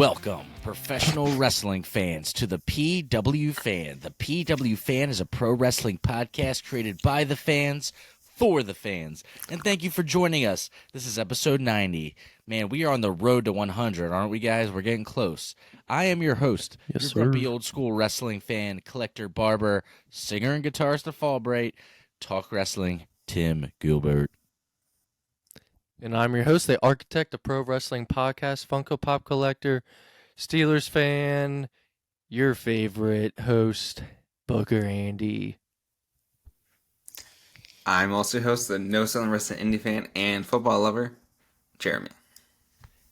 Welcome, professional wrestling fans, to the PW Fan. The PW Fan is a pro wrestling podcast created by the fans, for the fans. And thank you for joining us. This is episode 90. Man, we are on the road to 100, aren't we, guys? We're getting close. I am your host, your grumpy old school wrestling fan, collector, barber, singer and guitarist of Fallbright, talk wrestling, Tim Gilbert. And I'm your host, the architect of pro wrestling podcast, Funko Pop collector, Steelers fan, your favorite host, Booker Andy. I'm also your host, the No Selling Wrestling Indie fan and football lover, Jeremy.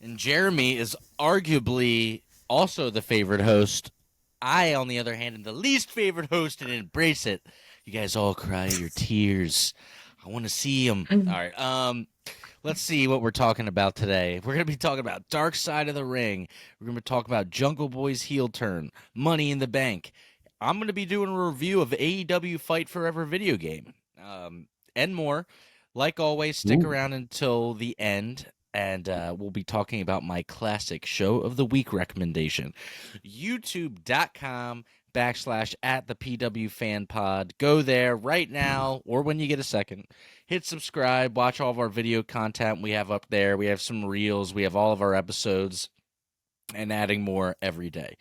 And Jeremy is arguably also the favorite host. I, on the other hand, am the least favorite host and embrace it. You guys all cry your tears. I want to see them. All right. Let's see what we're talking about today. We're going to be talking about Dark Side of the Ring. We're going to talk about Jungle Boy's heel turn, Money in the Bank. I'm going to be doing a review of AEW Fight Forever video game, and more. Like always, stick around until the end, and we'll be talking about my classic show of the week recommendation. YouTube.com/@the PW Fan Pod. Go there right now or when you get a second. Hit subscribe, watch all of our video content we have up there. We have some reels, we have all of our episodes, and adding more every day.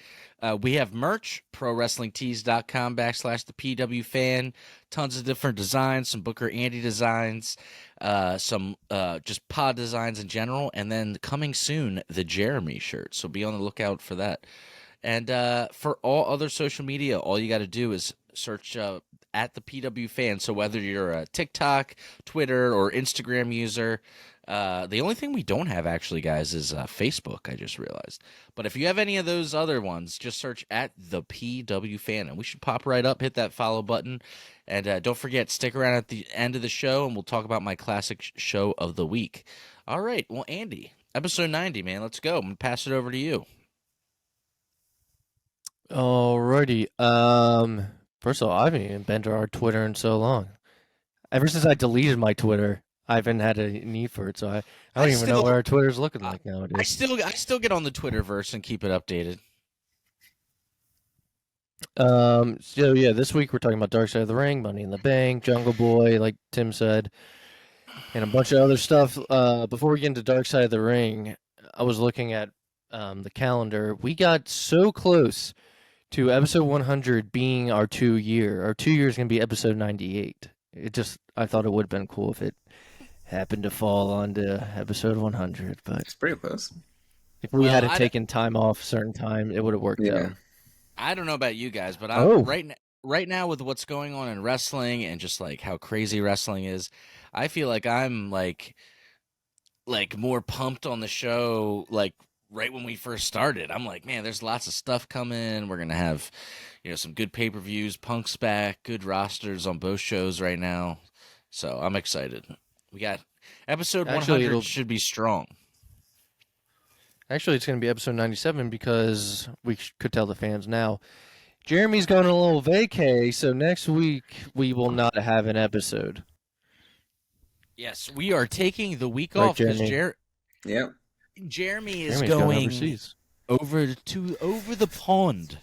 We have merch, prowrestlingtees.com/the PW Fan. Tons of different designs, some Booker Andy designs, some just pod designs in general, and then coming soon, the Jeremy shirt. So be on the lookout for that. And for all other social media, all you got to do is search at the PW Fan. So whether you're a TikTok, Twitter, or Instagram user, the only thing we don't have actually, guys, is Facebook. I just realized. But if you have any of those other ones, just search at the PW Fan, and we should pop right up, hit that follow button, and don't forget, stick around at the end of the show, and we'll talk about my classic show of the week. All right, well, Andy, episode 90, man, let's go. I'm gonna pass it over to you. Alrighty. First of all, I haven't even been to our Twitter in so long. Ever since I deleted my Twitter, I haven't had a need for it, so I don't even know what our Twitter's looking like nowadays. I still get on the Twitterverse and keep it updated. So yeah, this week we're talking about Dark Side of the Ring, Money in the Bank, Jungle Boy, like Tim said, and a bunch of other stuff. Before we get into Dark Side of the Ring, I was looking at the calendar. We got so close to episode 100 being our 2 year. Our 2 year is going to be episode 98. I thought it would have been cool if it happened to fall onto episode 100, but It's pretty close. if we had taken time off a certain time, it would have worked out. I don't know about you guys, but right now with what's going on in wrestling and just like how crazy wrestling is, I feel like I'm like more pumped on the show like right when we first started. I'm like, man, there's lots of stuff coming. We're going to have, some good pay-per-views, Punk's back, good rosters on both shows right now. So I'm excited. We got episode 100 should be strong. Actually, it's going to be episode 97 because we could tell the fans now. Jeremy's going on a little vacay, so next week we will not have an episode. Yes, we are taking the week off because Jeremy is going overseas. over the pond.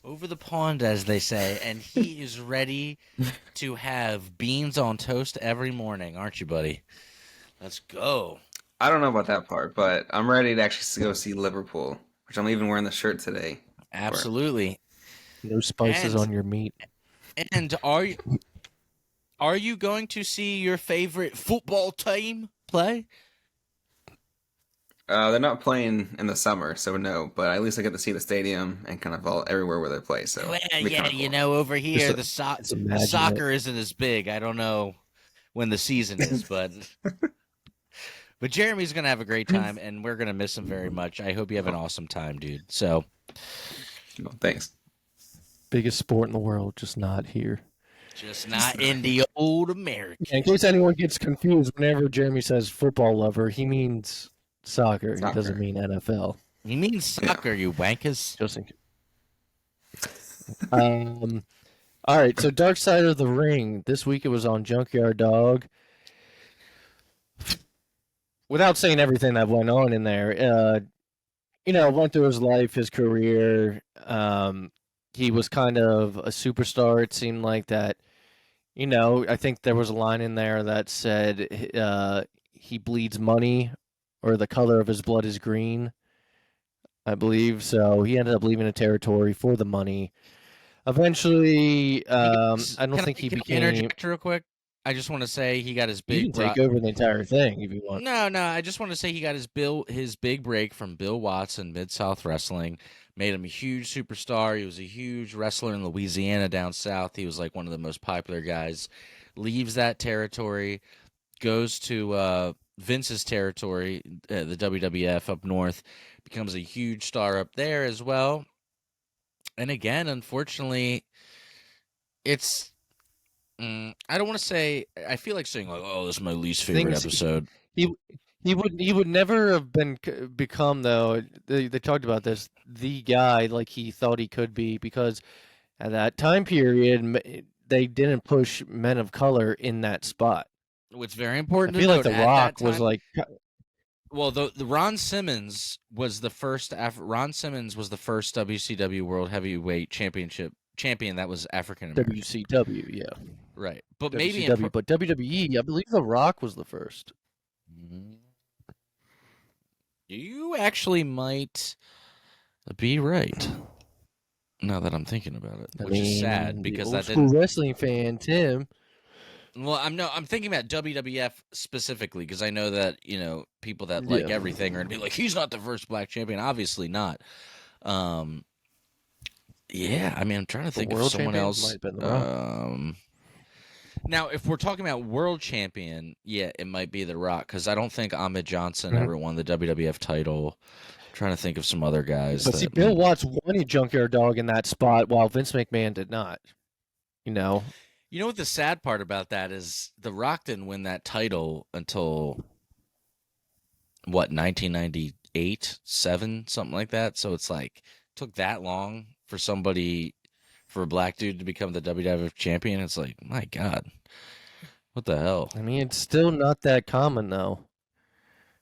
Over the pond, as they say, and he is ready to have beans on toast every morning, aren't you, buddy? Let's go. I don't know about that part, but I'm ready to actually go see Liverpool, which I'm even wearing the shirt today. Absolutely. No spices on your meat. And are you going to see your favorite football team play? They're not playing in the summer, so no. But at least I get to see the stadium and kind of everywhere where they play. So well, yeah, cool. Over here the soccer isn't as big. I don't know when the season is, but Jeremy's gonna have a great time, and we're gonna miss him very much. I hope you have an awesome time, dude. So, thanks. Biggest sport in the world, just not here. Just not in the old America. In case anyone gets confused, whenever Jeremy says football lover, he means soccer. He doesn't mean NFL. He means soccer, you wankers. Just in... All right, so Dark Side of the Ring. This week it was on Junkyard Dog. Without saying everything that went on in there, went through his life, his career. He was kind of a superstar. It seemed like that. I think there was a line in there that said he bleeds money, or the color of his blood is green, I believe. So he ended up leaving the territory for the money. Eventually, I don't think he can I became. interject real quick? I just want to say he got his You big can take over the entire thing if you want. No, I just want to say he got his big break from Bill Watson, Mid-South Wrestling, made him a huge superstar. He was a huge wrestler in Louisiana down south. He was like one of the most popular guys. Leaves that territory, goes to Vince's territory, the WWF up north, becomes a huge star up there as well. And again, unfortunately, it's I don't want to say. I feel like saying like, "Oh, this is my least favorite episode." He would never have become, though. They talked about this, the guy like he thought he could be, because at that time period they didn't push men of color in that spot. What's very I important to feel like note The at Rock that was time, like, well, the Ron Simmons was the first. Ron Simmons was the first WCW World Heavyweight champion that was African American. WCW, yeah, Right, but maybe WCW, but WWE, I believe The Rock was the first. You actually might be right. Now that I'm thinking about it, which is sad because the that old school didn't. wrestling fan, Tim. Well, I'm thinking about WWF specifically because I know that people that like Yeah. everything are gonna be like, he's not the first black champion. Obviously not. Yeah, I mean, I'm trying to think of world someone champion else. might have been The Rock. Now, if we're talking about world champion, yeah, it might be The Rock because I don't think Ahmed Johnson ever won the WWF title. I'm trying to think of some other guys. But see, Bill Watts won a Junkyard Dog in that spot, while Vince McMahon did not. You know what the sad part about that is? The Rock didn't win that title until what, 1998, 7, something like that. So it's like took that long for a black dude to become the WWF champion. It's like, my God, what the hell? I mean, it's still not that common, though.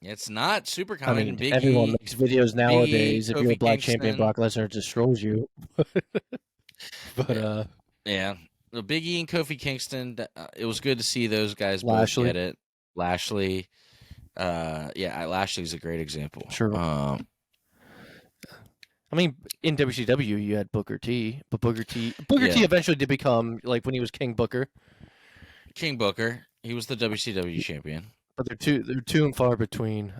It's not super common. I mean, everyone makes videos nowadays. If you're a black champion, Brock Lesnar destroys you. But yeah, the Big E and Kofi Kingston. It was good to see those guys Lashley. both get it. Lashley, Lashley's a great example. Sure. I mean, in WCW, you had Booker T, but Booker T eventually did become, like, when he was King Booker. King Booker, he was the WCW champion. But they're too and far between.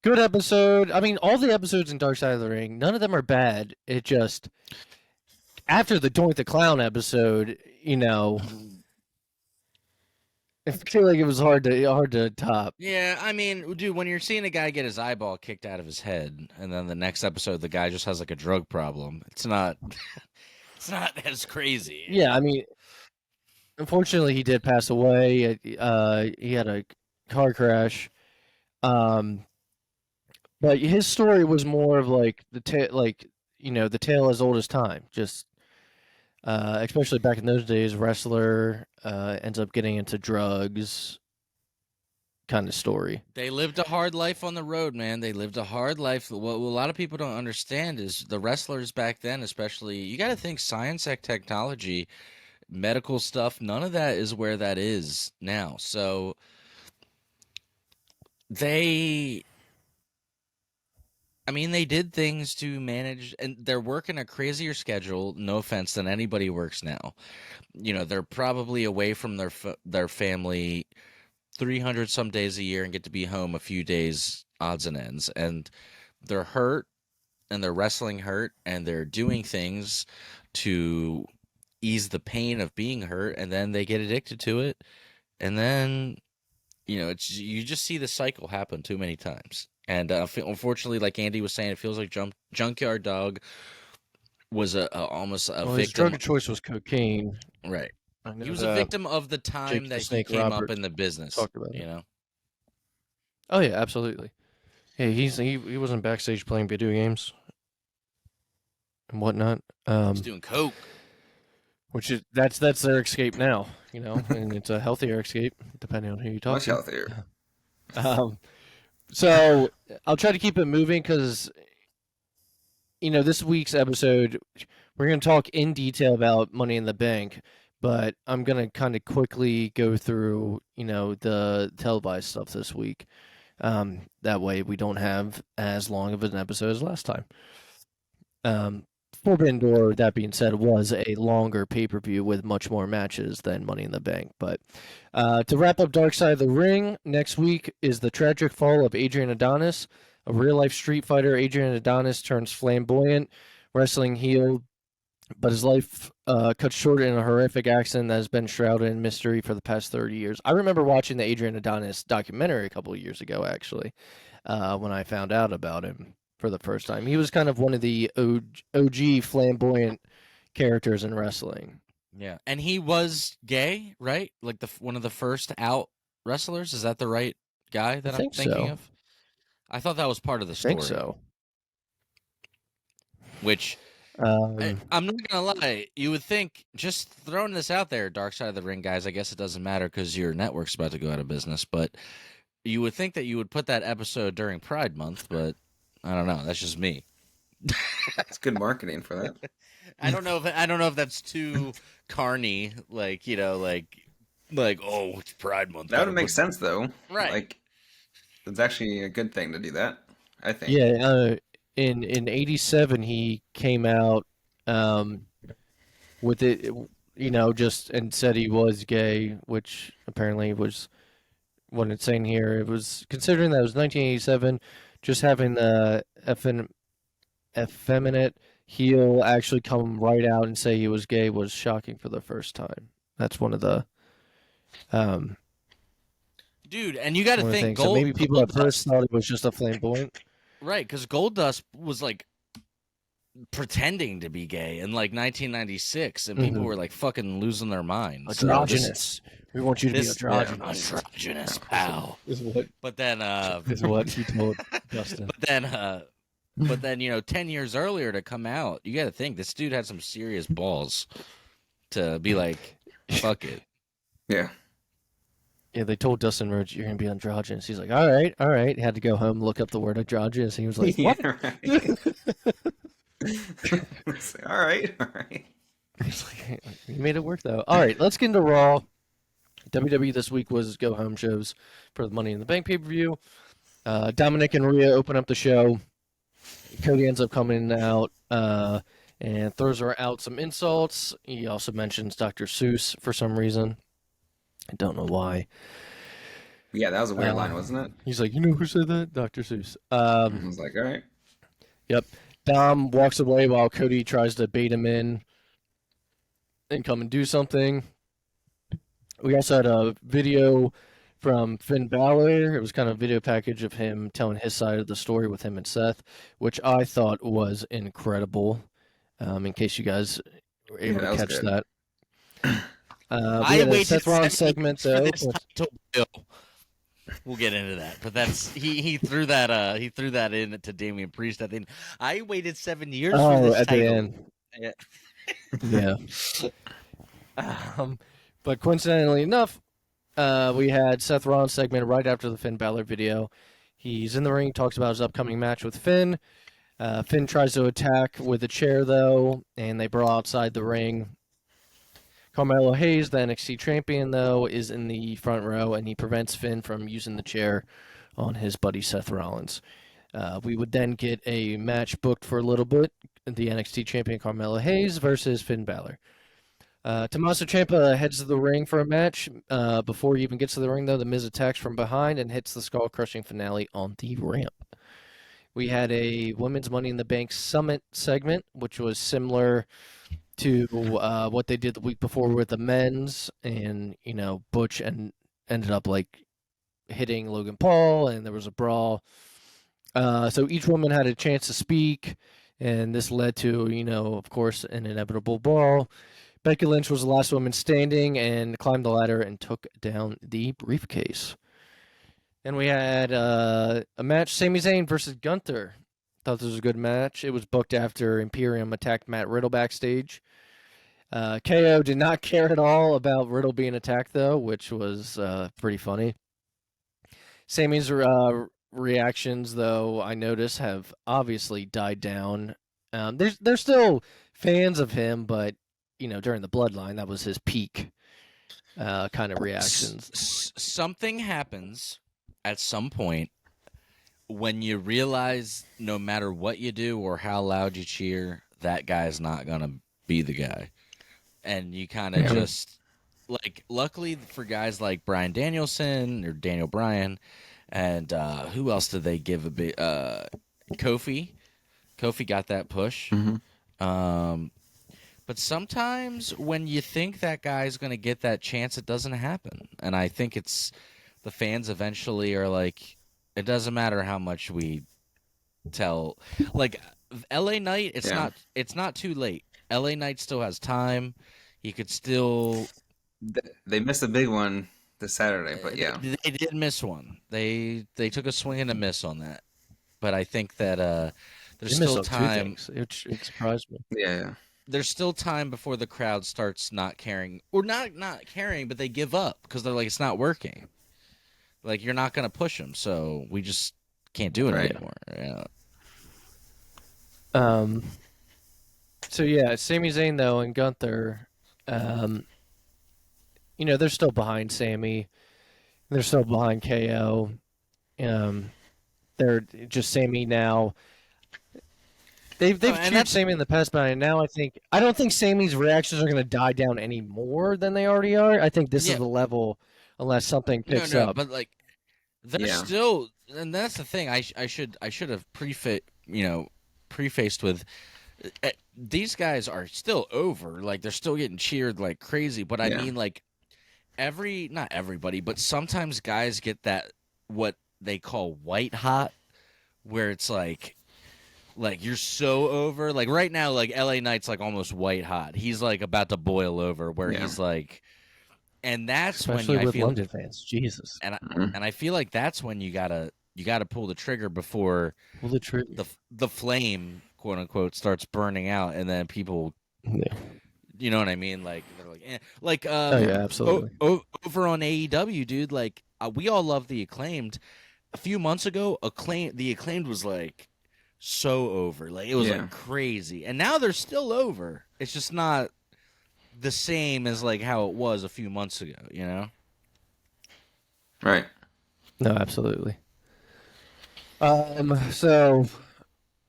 Good episode. I mean, all the episodes in Dark Side of the Ring, none of them are bad. It just, after the Doink the Clown episode, I feel like it was hard to top. Yeah, I mean, dude, when you're seeing a guy get his eyeball kicked out of his head, and then the next episode the guy just has like a drug problem, it's not as crazy. Yeah, I mean, unfortunately, he did pass away. He had a car crash. But his story was more of like the tale as old as time. Just especially back in those days, wrestler ends up getting into drugs kind of story. They lived a hard life on the road, man. They lived a hard life. What a lot of people don't understand is the wrestlers back then, especially, you got to think science and technology, medical stuff, none of that is where that is now. So they did things to manage, and they're working a crazier schedule, no offense, than anybody works now. They're probably away from their family 300 some days a year and get to be home a few days, odds and ends. And they're hurt, and they're wrestling hurt, and they're doing things to ease the pain of being hurt, and then they get addicted to it. And then, you just see the cycle happen too many times. And unfortunately, like Andy was saying, it feels like Junkyard Dog was almost a victim. His drug of choice was cocaine. Right. He was a victim of the time that he came up in the business. Talked about it. Oh yeah, absolutely. Yeah, he wasn't backstage playing video games and whatnot. He's doing coke. Which is that's their escape now, and it's a healthier escape depending on who you talk Much to. healthier. So I'll try to keep it moving because, this week's episode, we're going to talk in detail about Money in the Bank, but I'm going to kind of quickly go through, the televised stuff this week. That way we don't have as long of an episode as last time. Forbidden Door, that being said, was a longer pay-per-view with much more matches than Money in the Bank. But to wrap up Dark Side of the Ring, next week is the tragic fall of Adrian Adonis. A real-life street fighter, Adrian Adonis turns flamboyant, wrestling heel, but his life cut short in a horrific accident that has been shrouded in mystery for the past 30 years. I remember watching the Adrian Adonis documentary a couple of years ago, actually, when I found out about him for the first time. He was kind of one of the OG flamboyant characters in wrestling. Yeah, and he was gay, right? Like one of the first out wrestlers. Is that the right guy that I'm thinking so. of? I thought that was part of the story. I think so. Which I'm not gonna lie, you would think, just throwing this out there, Dark Side of the Ring guys. I guess it doesn't matter because your network's about to go out of business, but you would think that you would put that episode during Pride Month, but I don't know. That's just me. It's good marketing for that. I don't know if that's too carny, like oh, it's Pride Month. That would make sense though. Right. Like, it's actually a good thing to do that, I think. Yeah, in '87 he came out with it, just and said he was gay, which apparently was what it's saying here. It was considering that it was 1987, just having the effeminate heel actually come right out and say he was gay was shocking for the first time. That's one of the dude, and you got to think so maybe people at first thought it was just a flamboyant. Right, because Goldust was like pretending to be gay in like 1996, and people were like fucking losing their minds. Androgynous. We want you to be androgynous. Androgynous, pal. But then, is what he told Justin. But then, 10 years earlier to come out, you got to think this dude had some serious balls to be like, fuck it. Yeah. Yeah, they told Dustin Rhodes, you're going to be androgynous. He's like, all right. He had to go home, look up the word androgynous. He was like, what? Yeah, right. All right. He's like, he made it work, though. All right, let's get into Raw. WWE this week was go-home shows for the Money in the Bank pay-per-view. Dominic and Rhea open up the show. Cody ends up coming out and throws her out some insults. He also mentions Dr. Seuss for some reason. I don't know why. Yeah, that was a weird line, wasn't it? He's like, you know who said that? Dr. Seuss. I was like, all right. Yep. Dom walks away while Cody tries to bait him in and come and do something. We also had a video from Finn Balor. It was kind of a video package of him telling his side of the story with him and Seth, which I thought was incredible. In case you guys were able to catch that. I waited Seth Rollins segment though. We'll get into that, but that's he threw that in to Damian Priest. I think I waited 7 years for this at title. The end. Yeah. But coincidentally enough, we had Seth Rollins segment right after the Finn Balor video. He's in the ring, talks about his upcoming match with Finn. Finn tries to attack with a chair though, and they brawl outside the ring. Carmelo Hayes, the NXT champion, though, is in the front row, and he prevents Finn from using the chair on his buddy Seth Rollins. We would then get a match booked for a little bit, the NXT champion Carmelo Hayes versus Finn Balor. Tommaso Ciampa heads to the ring for a match. Before he even gets to the ring, though, The Miz attacks from behind and hits the skull-crushing finale on the ramp. We had a Women's Money in the Bank Summit segment, which was similar to what they did the week before with the men's, and Butch ended up like hitting Logan Paul, and there was a brawl. So each woman had a chance to speak, and this led to of course an inevitable brawl. Becky Lynch was the last woman standing and climbed the ladder and took down the briefcase. And we had a match: Sami Zayn versus Gunther. Thought this was a good match. It was booked after Imperium attacked Matt Riddle backstage. KO did not care at all about Riddle being attacked, though, which was pretty funny. Sami's reactions, though, I notice have obviously died down. There's still fans of him, but during the Bloodline, that was his peak kind of reactions. Something happens at some point when you realize no matter what you do or how loud you cheer, that guy's not gonna be the guy, and you kind of just like. Luckily for guys like Bryan Danielson or Daniel Bryan, and who else did they give a bit? Kofi. Kofi got that push. But sometimes when you think that guy's going to get that chance, it doesn't happen. And I think it's the fans eventually are like, it doesn't matter how much we tell. Like LA Knight, it's not too late. LA Knight still has time. He could still. They missed a big one this Saturday, but yeah, they did miss one. They took a swing and a miss on that. But I think that there's still time. It surprised me. Yeah. There's still time before the crowd starts not caring, or not caring, but they give up because they're like, it's not working. Like, you're not going to push them, so we just can't do it anymore. Yeah. So yeah, Sami Zayn though and Gunther, they're still behind Sami. They're still behind KO. They're just Sami now. They've cheered Sami in the past, but now I don't think Sami's reactions are going to die down any more than they already are. I think this is the level, unless something picks up. But like, they're still, and that's the thing. I should have prefaced with, these guys are still over. Like, they're still getting cheered like crazy. But I mean, like, not everybody, but sometimes guys get that what they call white hot, where it's like you're so over. Like right now, like LA Knight's like almost white hot. He's like about to boil over. Where he's like, and that's especially when with London fans, Jesus. And I feel like that's when you gotta pull the trigger before the flame, quote unquote, starts burning out, and then people, you know what I mean? Like they're like, oh yeah, absolutely. Over on AEW, dude. Like we all love the Acclaimed. A few months ago, the Acclaimed was like so over. Like it was like crazy. And now they're still over. It's just not the same as like how it was a few months ago, you know? Right. No, absolutely. So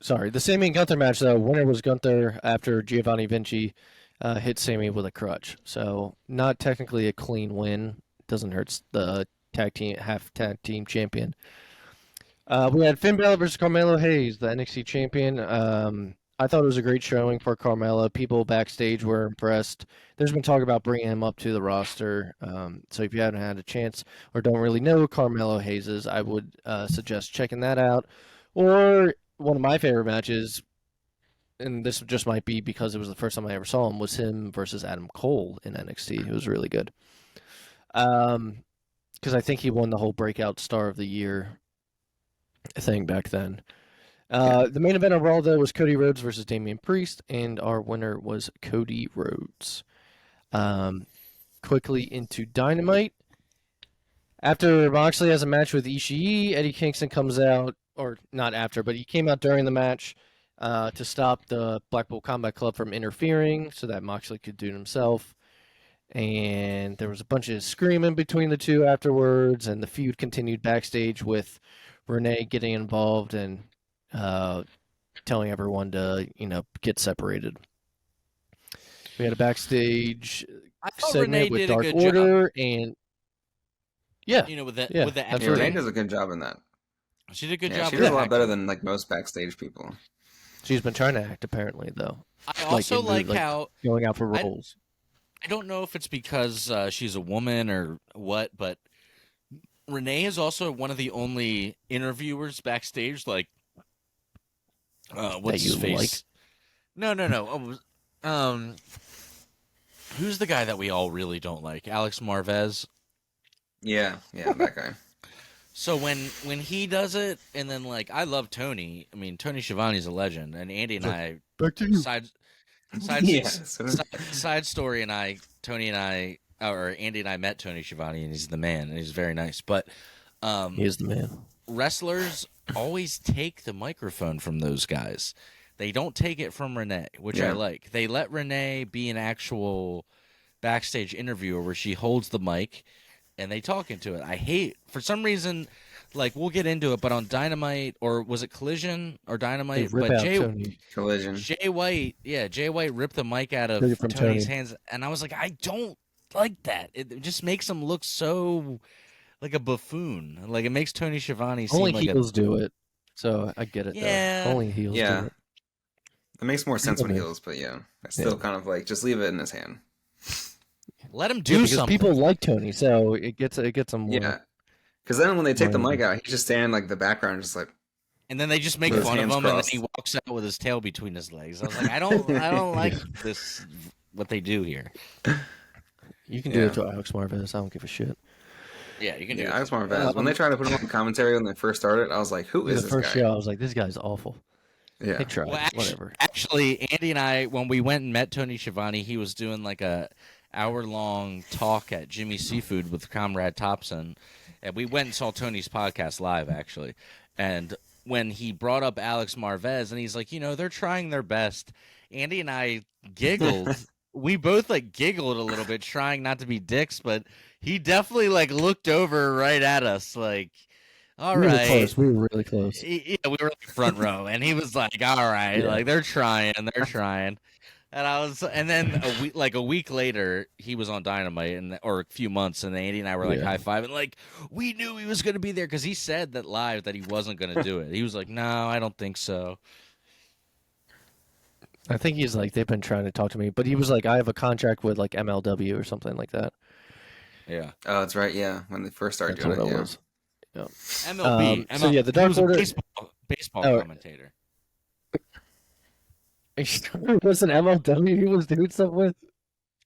sorry. The Sami and Gunther match though, winner was Gunther after Giovanni Vinci hit Sami with a crutch. So not technically a clean win. Doesn't hurt the half tag team champion. We had Finn Balor versus Carmelo Hayes, the NXT champion. I thought it was a great showing for Carmelo. People backstage were impressed. There's been talk about bringing him up to the roster. So if you haven't had a chance or don't really know who Carmelo Hayes is, I would suggest checking that out. Or one of my favorite matches, and this just might be because it was the first time I ever saw him, was him versus Adam Cole in NXT. It was really good. Because I think he won the whole Breakout Star of the Year thing back then. The main event of Raw, though, was Cody Rhodes versus Damian Priest, and our winner was Cody Rhodes. Quickly into Dynamite. After Moxley has a match with Ishii, Eddie Kingston comes out, or not after, but he came out during the match to stop the Blackpool Combat Club from interfering so that Moxley could do it himself. And there was a bunch of screaming between the two afterwards, and the feud continued backstage with Renee getting involved and telling everyone to, get separated. We had a backstage segment with Dark Order, and with the Renee does a good job in that. She did a good job. She does a lot better than like most backstage people. She's been trying to act, apparently, though. I also like how going out for roles. I don't know if it's because she's a woman or what, but Renee is also one of the only interviewers backstage. Like, what's his face? Like? No. Who's the guy that we all really don't like? Alex Marvez. Yeah, that guy. So when he does it, and then like I love Tony. I mean, Tony Schiavone's a legend, and Andy and I side story. And Andy and I met Tony Schiavone, and he's the man, and he's very nice. But he is the man. wrestlers always take the microphone from those guys. They don't take it from Renee, which I like. They let Renee be an actual backstage interviewer where she holds the mic and they talk into it. I hate, for some reason, like, we'll get into it, but on Dynamite, or was it Collision or Dynamite? They rip But out Tony. Collision. Jay White ripped the mic out of Took it from Tony's Tony. hands, and I was like, I don't like that. It just makes him look so like a buffoon. Like, it makes Tony Schiavone seem Only like heels do it, so I get it. Yeah. Though. Only heels Yeah. do it. It makes more sense when Okay. heels, but yeah, I still kind of like just leave it in his hand. let him Yeah, do because something. people like Tony, so it gets them more. Yeah, because then when they take the Right. mic out, he's just standing like the background, just like And then they just make With his fun of hands him, and then crossed. he walks out with his tail between his legs. I was like, I don't like this. What they do here. You can do Yeah. it to Alex Marvez. I don't give a shit. Yeah, you can do yeah, it. Alex Marvez. When they tried to put him on commentary when they first started, I was like, who In is the this first guy? show, I was like, this guy's awful. Yeah, They tried. Well, Whatever. actually, Andy and I, when we went and met Tony Schiavone, he was doing like a hour-long talk at Jimmy Seafood with Comrade Thompson, and we went and saw Tony's podcast live, actually. And when he brought up Alex Marvez, and he's like, they're trying their best, Andy and I giggled. We both like giggled a little bit, trying not to be dicks, but he definitely like looked over right at us, like, all We were right. close. We were really close. Yeah, we were like front row, and he was like, "All right, Yeah. like they're trying." And then a week later, he was on Dynamite, or a few months, and Andy and I were like high fiving, like we knew he was going to be there because he said that live that he wasn't going to do it. He was like, "No, I don't think so." I think he's like, they've been trying to talk to me, but he was like, I have a contract with like MLW or something like that. Yeah, oh, that's right. Yeah, when they first started That's what doing it. it Yeah. was. MLB. So yeah, the he was Dark a Order. baseball Oh. commentator. It was an MLW he was doing stuff with.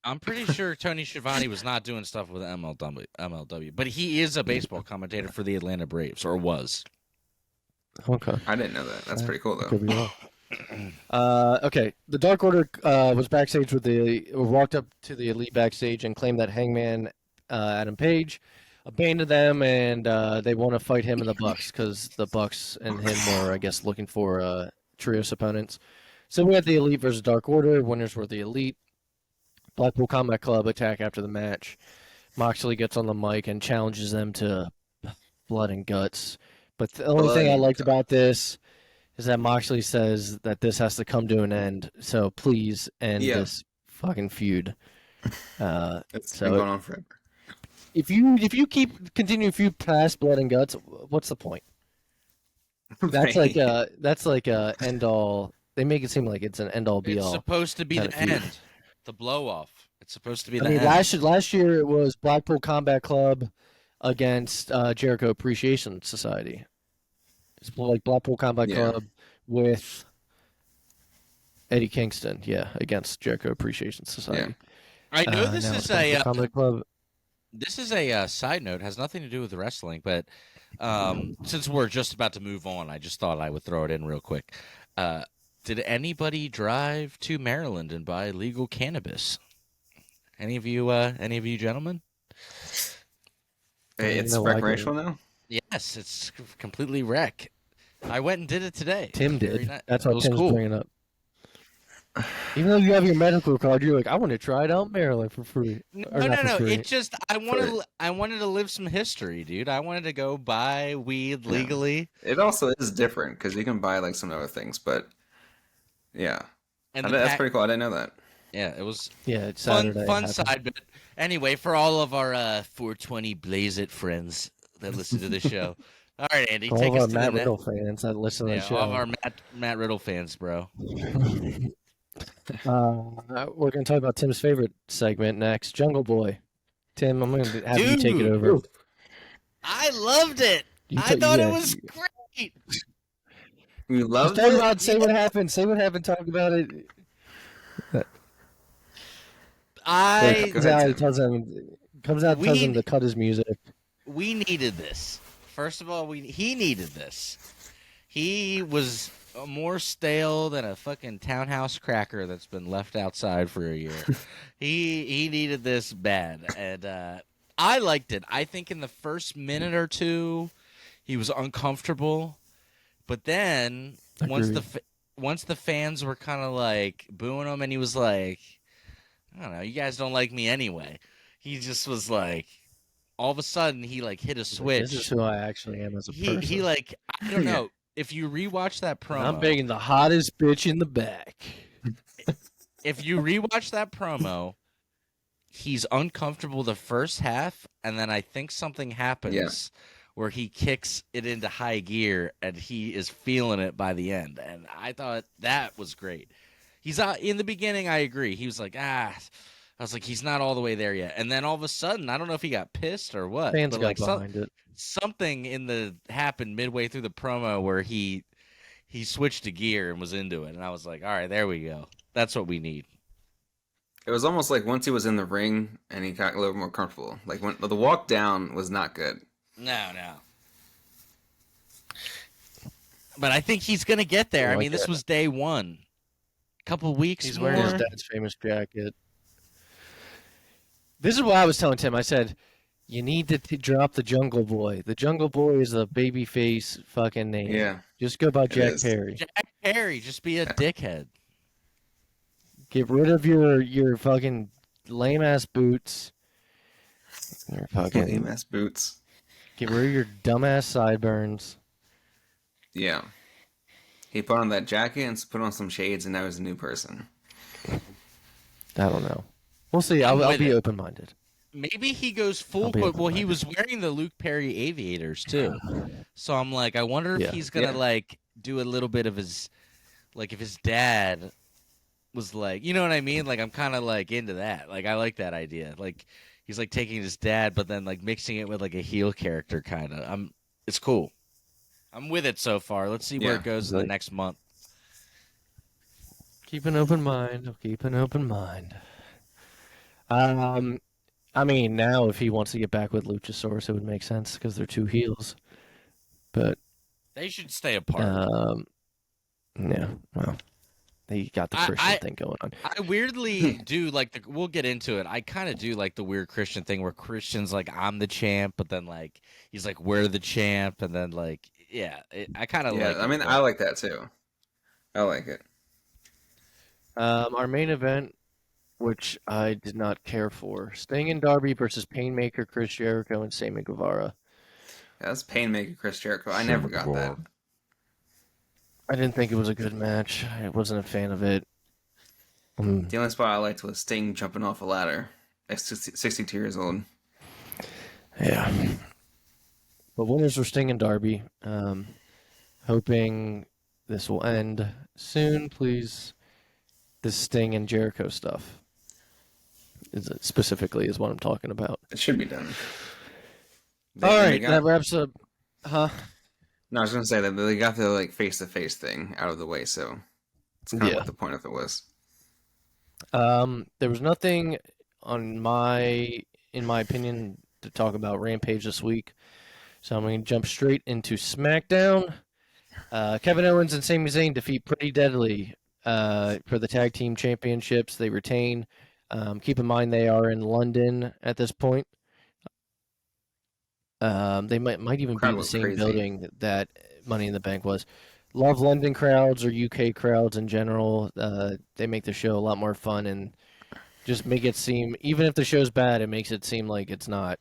I'm pretty sure Tony Schiavone was not doing stuff with MLW, but he is a baseball commentator for the Atlanta Braves, or was. Okay. I didn't know that. That's pretty cool though. Could be wrong. Okay. The Dark Order was backstage walked up to the Elite backstage and claimed that Hangman Adam Page abandoned them, and they want to fight him and the Bucks because the Bucks and him were, I guess, looking for trios opponents. So we had the Elite versus Dark Order. Winners were the Elite. Blackpool Combat Club attack after the match. Moxley gets on the mic and challenges them to blood and guts. But the only thing I liked about this is that Moxley says that this has to come to an end. So please end this fucking feud. It's been So going on forever. if you keep continuing feud past blood and guts, what's the point? That's like a end all. They make it seem like it's an end all be It's all. supposed to be kind the of feud. end, the blow off. It's supposed to be I the mean, end. last year it was Blackpool Combat Club against Jericho Appreciation Society. It's like Blackpool Combat Club with Eddie Kingston, against Jericho Appreciation Society. I know this now is it's Blackpool Combat Club. This is a side note, has nothing to do with the wrestling, but since we're just about to move on, I just thought I would throw it in real quick. Did anybody drive to Maryland and buy legal cannabis? Any of you gentlemen? Hey, it's No, I recreational now. Yes, it's completely rec. I went and did it today. Tim Very did. nice. That's It what was Tim's cool. bringing up. Even though you have your medical card, you're like, I want to try it out in Maryland for free. Or not for No. free. It just I wanted to live some history, dude. I wanted to go buy weed legally. It also is different because you can buy like some other things, but yeah, And that's pretty cool. I didn't know that. Yeah, it was It's fun Saturday. side bit. Anyway, for all of our 420 Blaze It friends that listen to the show. All right, Andy, All take of us our to Matt the Riddle fans that listen to the show. all of our Matt Riddle fans, bro. We're going to talk about Tim's favorite segment next, Jungle Boy. Tim, I'm going to have you take it Dude. over. I loved it. You I thought yeah. it was great. You Just love talk it. about, say what happened. Say what happened. Talk about it. I Go ahead, Comes out, tells him to cut his music. we needed this. First of all, he needed this. He was more stale than a fucking townhouse cracker that's been left outside for a year. he needed this bad, and I liked it. I think in the first minute or two, He was uncomfortable, but then Agreed. once the fans were kind of like booing him, and he was like, I don't know, you guys don't like me anyway. He just was like, all of a sudden he like hit a He's like, this is switch. who I actually am as a He person. like, I don't Yeah. know if you rewatch that And I'm promo. begging the hottest bitch in the back. If you rewatch that promo, he's uncomfortable the first half, and then I think something happens where he kicks it into high gear, and he is feeling it by the end. And I thought that was great. He's in the beginning. I agree. He was like, I was like, he's not all the way there yet. And then all of a sudden, I don't know if he got pissed or what, Fans but got like behind it. something happened midway through the promo where he switched to gear and was into it, and I was like, all right, there we go. That's what we need. It was almost like once he was in the ring and he got a little more comfortable. Like when the walk down was not good. No. But I think he's gonna get there. I mean, this was day one. Couple weeks. He's more. wearing his dad's famous jacket. This is what I was telling Tim. I said, you need to drop the Jungle Boy. The Jungle Boy is a babyface fucking name. Yeah. Just go by Jack is. Perry. Jack Perry, just be a dickhead. Get rid of your fucking lame ass boots. Your fucking Lame ass boots. get rid of your dumbass sideburns. Yeah. He put on that jacket and put on some shades, and now he's a new person. I don't know. We'll see. I'm I'll with be it. open minded. Maybe he goes full. I'll be Well, he open-minded. was wearing the Luke Perry aviators too, so I'm like, I wonder if Yeah. he's gonna Yeah. like do a little bit of his, like if his dad was like, you know what I mean? Like I'm kind of like into that. Like I like that idea. Like he's like taking his dad, but then like mixing it with like a heel character kind of. It's cool. I'm with it so far. Let's see where Yeah. it goes in the next month. Keep an open mind. I'll keep an open mind. I mean, now if he wants to get back with Luchasaurus, it would make sense because they're two heels. But They should stay apart. yeah, well, he got the I- Christian thing going on. I weirdly do like we'll get into it. I kind of do like the weird Christian thing where Christian's like, I'm the champ, but then like he's like, we're the champ, and then like, yeah, I kind of Yeah, like. I mean, I like that too. I like it. Our main event, which I did not care for, Sting and Darby versus Painmaker, Chris Jericho, and Sammy Guevara. Yeah, that's Painmaker Chris Jericho. I never got that. I didn't think it was a good match. I wasn't a fan of it. The only spot I liked was Sting jumping off a ladder at 62 years old. Yeah. But winners were Sting and Darby. Hoping this will end soon, please. This Sting and Jericho stuff specifically is what I'm talking about. It should be done. All right, that wraps up. Huh? No, I was gonna say that they got the like face-to-face thing out of the way, so it's kind of Yeah. what the point of it was. There was nothing in my opinion, to talk about Rampage this week, so I'm going to jump straight into SmackDown. Kevin Owens and Sami Zayn defeat Pretty Deadly for the tag team championships. They retain. Keep in mind they are in London at this point. They might even be Crowd the was same crazy. building that Money in the Bank was. Love London crowds or UK crowds in general. They make the show a lot more fun and just make it seem, even if the show's bad, it makes it seem like it's not.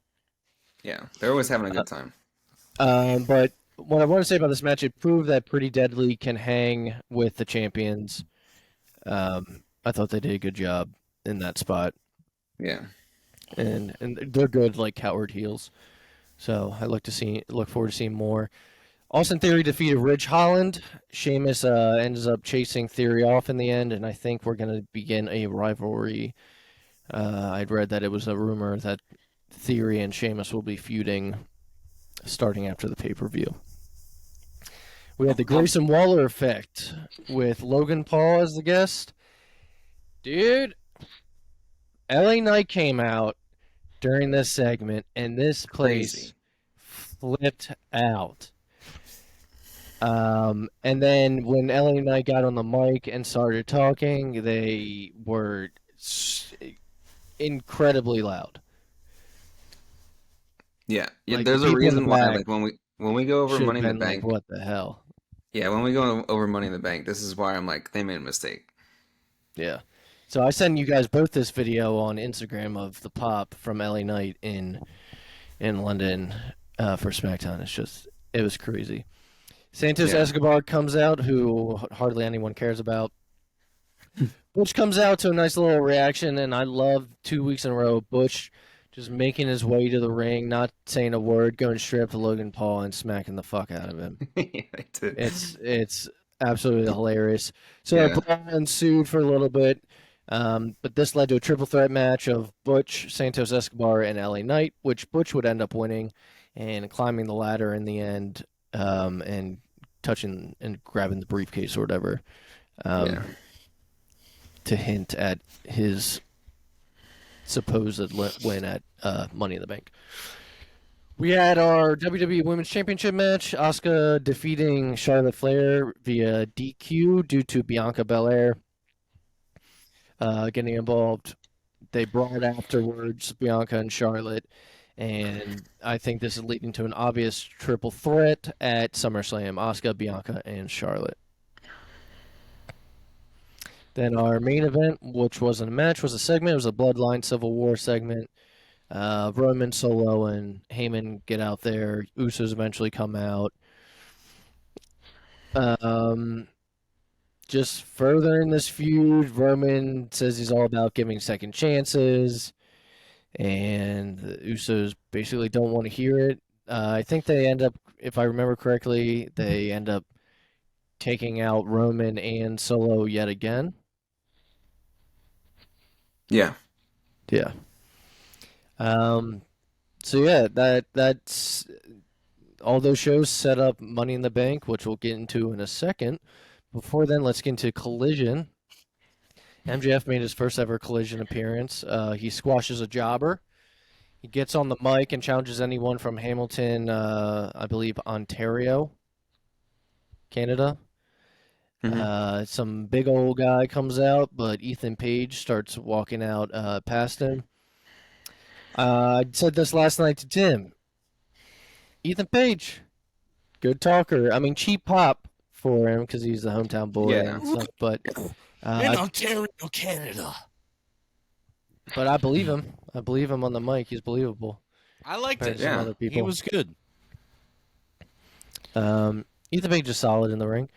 Yeah, they're always having a good time. But what I want to say about this match, it proved that Pretty Deadly can hang with the champions. I thought they did a good job in that spot, Yeah, and they're good like coward heels. So I look forward to seeing more. Austin Theory defeated Ridge Holland. Sheamus ends up chasing Theory off in the end, and I think we're going to begin a rivalry. I'd read that it was a rumor that Theory and Sheamus will be feuding starting after the pay-per-view. We had the Grayson Waller effect with Logan Paul as the guest. Dude, LA Knight came out during this segment, and this place Crazy. flipped out. And then when LA Knight got on the mic and started talking, they were incredibly loud. yeah. Like, There's the a people in the reason why, back- like when when we go over should have Money in the been like, Bank, what the hell? yeah, when we go over Money in the Bank, this is why I'm like, they made a mistake. Yeah. So I sent you guys both this video on Instagram of the pop from LA Knight in London for SmackDown. It was crazy. Santos Yeah. Escobar comes out, who hardly anyone cares about. Butch comes out to a nice little reaction, and I love 2 weeks in a row Butch just making his way to the ring, not saying a word, going straight up to Logan Paul and smacking the fuck out of him. Yeah, I did. It's absolutely hilarious. So a Yeah. brawl ensued for a little bit, but this led to a triple threat match of Butch, Santos Escobar, and LA Knight, which Butch would end up winning and climbing the ladder in the end, and touching and grabbing the briefcase or whatever, Yeah. to hint at his supposed win at Money in the Bank. We had our WWE Women's Championship match. Asuka defeating Charlotte Flair via DQ due to Bianca Belair getting involved. They brought afterwards Bianca and Charlotte, and I think this is leading to an obvious triple threat at SummerSlam: Asuka, Bianca, and Charlotte. Then our main event, which wasn't a match, was a segment. It was a Bloodline Civil War segment. Roman, Solo, and Heyman get out there. Usos eventually come out. Just furthering this feud, Roman says he's all about giving second chances, and the Usos basically don't want to hear it. I think they end up, if I remember correctly, they end up taking out Roman and Solo yet again. Yeah. Yeah. So yeah, that's all those shows set up Money in the Bank, which we'll get into in a second. Before then, let's get into Collision. MJF made his first ever Collision appearance. He squashes a jobber. He gets on the mic and challenges anyone from Hamilton, I believe Ontario, Canada. Some big old guy comes out, but Ethan Page starts walking out past him. I said this last night to Tim. Ethan Page, good talker. I mean, cheap pop for him because he's the hometown boy Yeah. and stuff. But In Ontario, Canada. but I believe him. I believe him on the mic. He's believable. I liked compared it. to some Yeah. other people. He was good. Ethan Page is solid in the ring.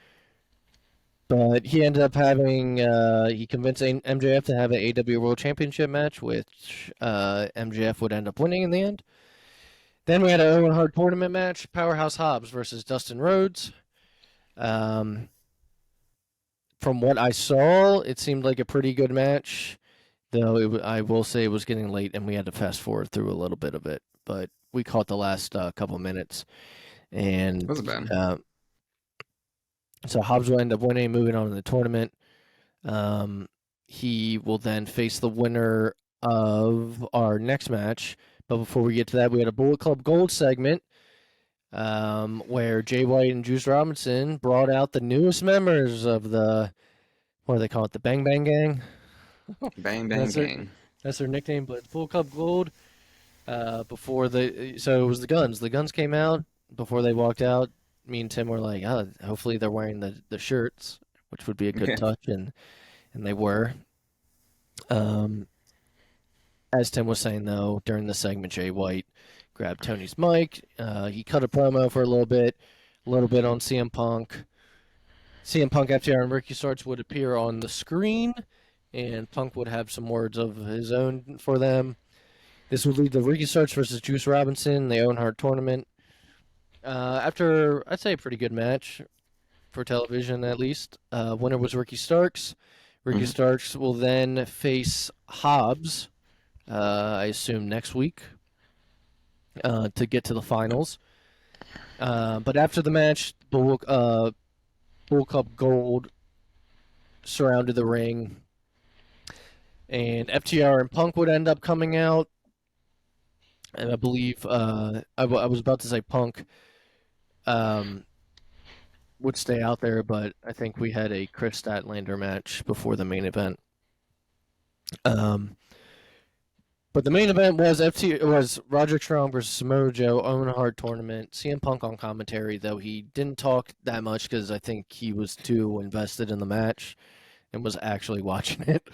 But he ended up having, he convinced MJF to have an AEW World Championship match, which MJF would end up winning in the end. Then we had an Owen Hart tournament match, Powerhouse Hobbs versus Dustin Rhodes. From what I saw, it seemed like a pretty good match, though I will say it was getting late and we had to fast forward through a little bit of it. But we caught the last couple minutes. And It wasn't bad. so Hobbs will end up winning, moving on in the tournament. He will then face the winner of our next match. But before we get to that, we had a Bullet Club Gold segment where Jay White and Juice Robinson brought out the newest members of the, what do they call it, the Bang Bang Gang? Bang Bang Gang. That's their nickname, but Bullet Club Gold. So it was the Guns. The Guns came out before they walked out. Me and Tim were like, oh, hopefully they're wearing the shirts, which would be a good touch, and they were. As Tim was saying, though, during the segment, Jay White grabbed Tony's mic. He cut a promo for a little bit on CM Punk. CM Punk, FTR, and Ricky Starks would appear on the screen, and Punk would have some words of his own for them. This would lead to Ricky Starks versus Juice Robinson, the Owen Hart tournament. After, I'd say, a pretty good match for television, at least. Winner was Ricky Starks. Ricky Starks will then face Hobbs, I assume, next week to get to the finals. But after the match, Bull Cup Gold surrounded the ring, and FTR and Punk would end up coming out. And I believe I was about to say Punk would stay out there, but I think we had a Chris Statlander match before the main event. But But the main event was Roderick Strong versus Samoa Joe, Owen Hart tournament. CM Punk on commentary, though he didn't talk that much because I think he was too invested in the match and was actually watching it.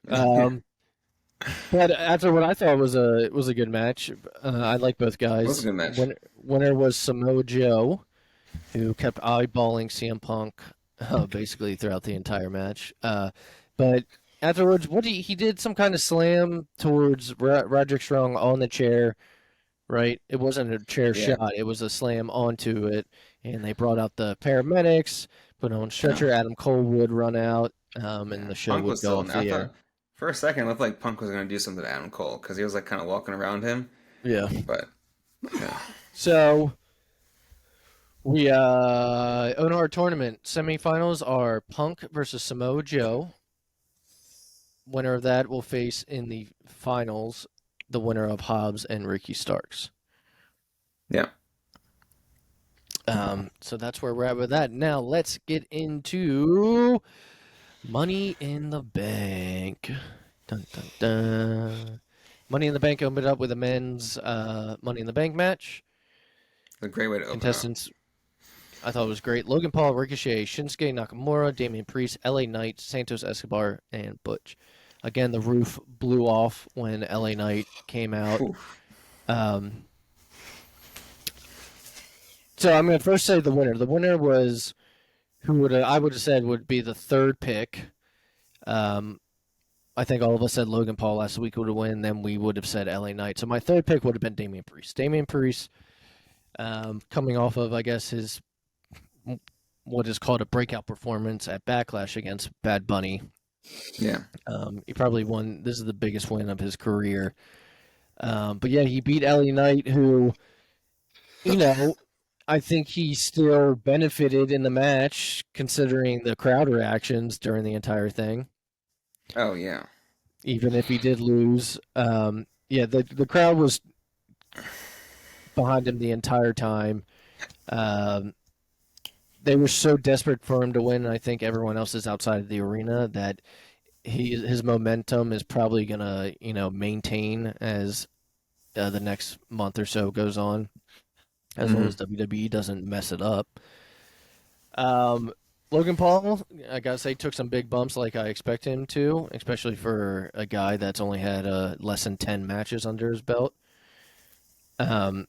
But after what I thought was a good match, I like both guys. It was a good match. Winner was Samoa Joe, who kept eyeballing CM Punk basically throughout the entire match. But afterwards, he did some kind of slam towards Roderick Strong on the chair, right? It wasn't a chair shot; it was a slam onto it, and they brought out the paramedics, put on stretcher. Adam Cole would run out, and the show Punk would was go still. off I the air. thought for a second it looked like Punk was going to do something to Adam Cole because he was like kind of walking around him. Yeah. But yeah. So we on our tournament semifinals are Punk versus Samoa Joe. Winner of that will face in the finals the winner of Hobbs and Ricky Starks. Yeah. So that's where we're at with that. Now let's get into Money in the Bank. Dun, dun, dun. Money in the Bank opened up with a men's Money in the Bank match. It's a great way to open Contestants, I thought it was great. Logan Paul, Ricochet, Shinsuke Nakamura, Damian Priest, LA Knight, Santos Escobar, and Butch. Again, the roof blew off when LA Knight came out. So I'm going to first say the winner. The winner was I would have said would be the third pick. I think all of us said Logan Paul last week would have won. Then we would have said LA Knight. So my third pick would have been Damian Priest. Damian Priest, coming off of, I guess, his what is called a breakout performance at Backlash against Bad Bunny. Yeah. He probably won. This is the biggest win of his career. But yeah, he beat LA Knight, who, I think he still benefited in the match considering the crowd reactions during the entire thing. Oh yeah. Even if he did lose, the crowd was behind him the entire time. They were so desperate for him to win, and I think everyone else is outside of the arena, that his momentum is probably gonna, maintain as the next month or so goes on, as long as WWE doesn't mess it up. Logan Paul, I gotta say, took some big bumps like I expect him to, especially for a guy that's only had less than 10 matches under his belt. And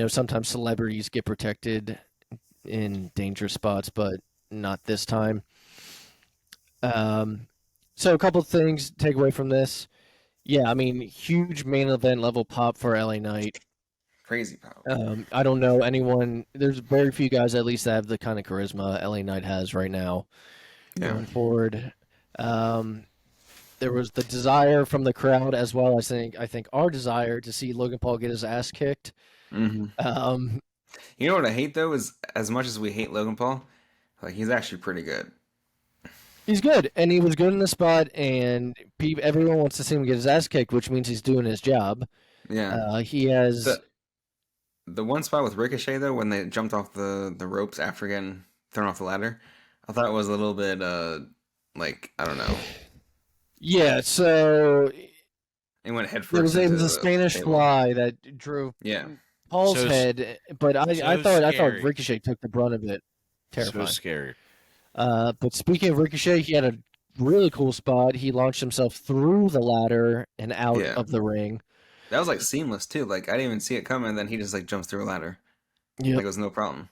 sometimes celebrities get protected in dangerous spots, but not this time. So a couple of things to take away from this. Yeah, I mean, huge main event level pop for LA Knight. Crazy power. I don't know anyone. There's very few guys, at least, that have the kind of charisma LA Knight has right now. Going forward, there was the desire from the crowd as well. I think our desire to see Logan Paul get his ass kicked. Mm-hmm. You know what I hate though is, as much as we hate Logan Paul, like, he's actually pretty good. He's good, and he was good in the spot, and everyone wants to see him get his ass kicked, which means he's doing his job. Yeah. He has the one spot with Ricochet though, when they jumped off the ropes after getting thrown off the ladder. I thought it was a little bit like, I don't know. Yeah, so it went head first. It was a Spanish fly that drove Paul's head, but I thought Ricochet took the brunt of it. Terrifying. So scary. But speaking of Ricochet, he had a really cool spot. He launched himself through the ladder and out of the ring. That was like seamless too. Like, I didn't even see it coming, and then he just like jumps through a ladder. Yeah, like, it was no problem.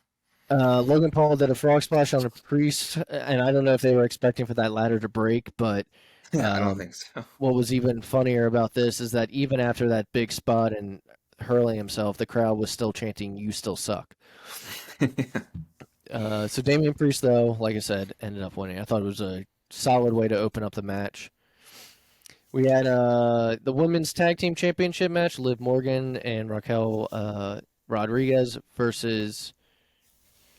Logan Paul did a frog splash on a Priest, and I don't know if they were expecting for that ladder to break, but I don't think so. What was even funnier about this is that even after that big spot and hurling himself, the crowd was still chanting, "You still suck." So Damian Priest, though, like I said, ended up winning. I thought it was a solid way to open up the match. We had the Women's Tag Team Championship match, Liv Morgan and Raquel Rodriguez versus...